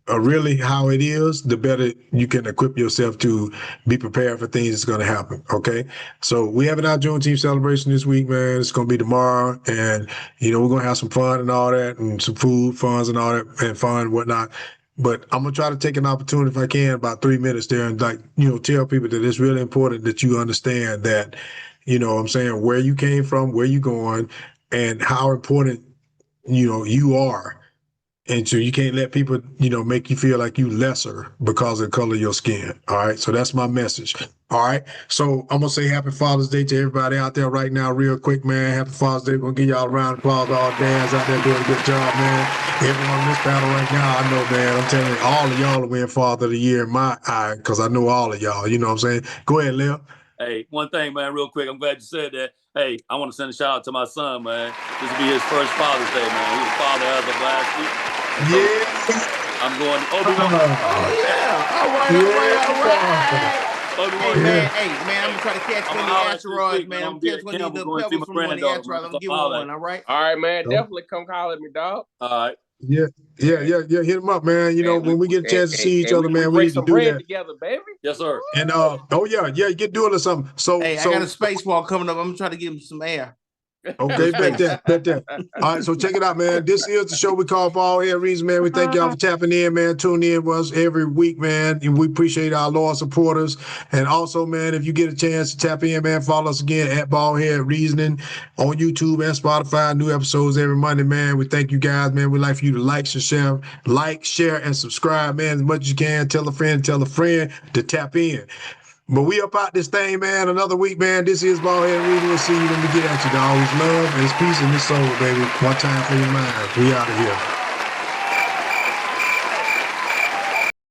really how it is, the better you can equip yourself to be prepared for things that's going to happen. Okay. So we having our Juneteenth celebration this week, man. It's going to be tomorrow. And, we're going to have some fun and all that, and some food, funds and all that, and fun and whatnot. But I'm going to try to take an opportunity, if I can, about 3 minutes there, and tell people that it's really important that you understand that, I'm saying, where you came from, where you going, and how important, you are. And so you can't let people, make you feel like you lesser because of the color of your skin. All right. So that's my message. All right. So I'm going to say happy Father's Day to everybody out there right now, real quick, man. Happy Father's Day. We're going to give y'all a round of applause. All dads out there doing a good job, man. Everyone on this panel right now, I know, man, I'm telling you, all of y'all will win Father of the Year in my eye, because I know all of y'all. You know what I'm saying? Go ahead, Lil. Hey, one thing, man, real quick. I'm glad you said that. Hey, I want to send a shout out to my son, man. This will be his first Father's Day, man. He was father as of last week. Yeah. I'm going to Obi-Wan. Oh, yeah. All right. Obi-Wan. Hey, man, I'm going to try to catch one of the asteroids, man. I'm going to catch one of the pebbles from one of the asteroids. I'm going to give one, all right? All right, man. Definitely come holler at me, dog. All right. Yeah. Hit them up, man. When we get a chance to see each other, man, we need to do that together, baby. Yes, sir. And you get doing or something. So hey, I got a spacewalk coming up. I'm gonna try to give him some air. Okay, bet that. All right, so check it out, man. This is the show we call BaldHeaded Reasons, man. We thank y'all for tapping in, man. Tune in with us every week, man. And we appreciate our loyal supporters. And also, man, if you get a chance to tap in, man, follow us again at BaldHeaded Reasoning on YouTube and Spotify. New episodes every Monday, man. We thank you guys, man. We'd like for you to like, share, and subscribe, man, as much as you can. Tell a friend to tap in. But we up out this thing, man. Another week, man. This is BaldHeaded Reason. We'll see you when we get at you, dog. It's love, and it's peace, and it's soul, baby. One time for your mind. We out of here.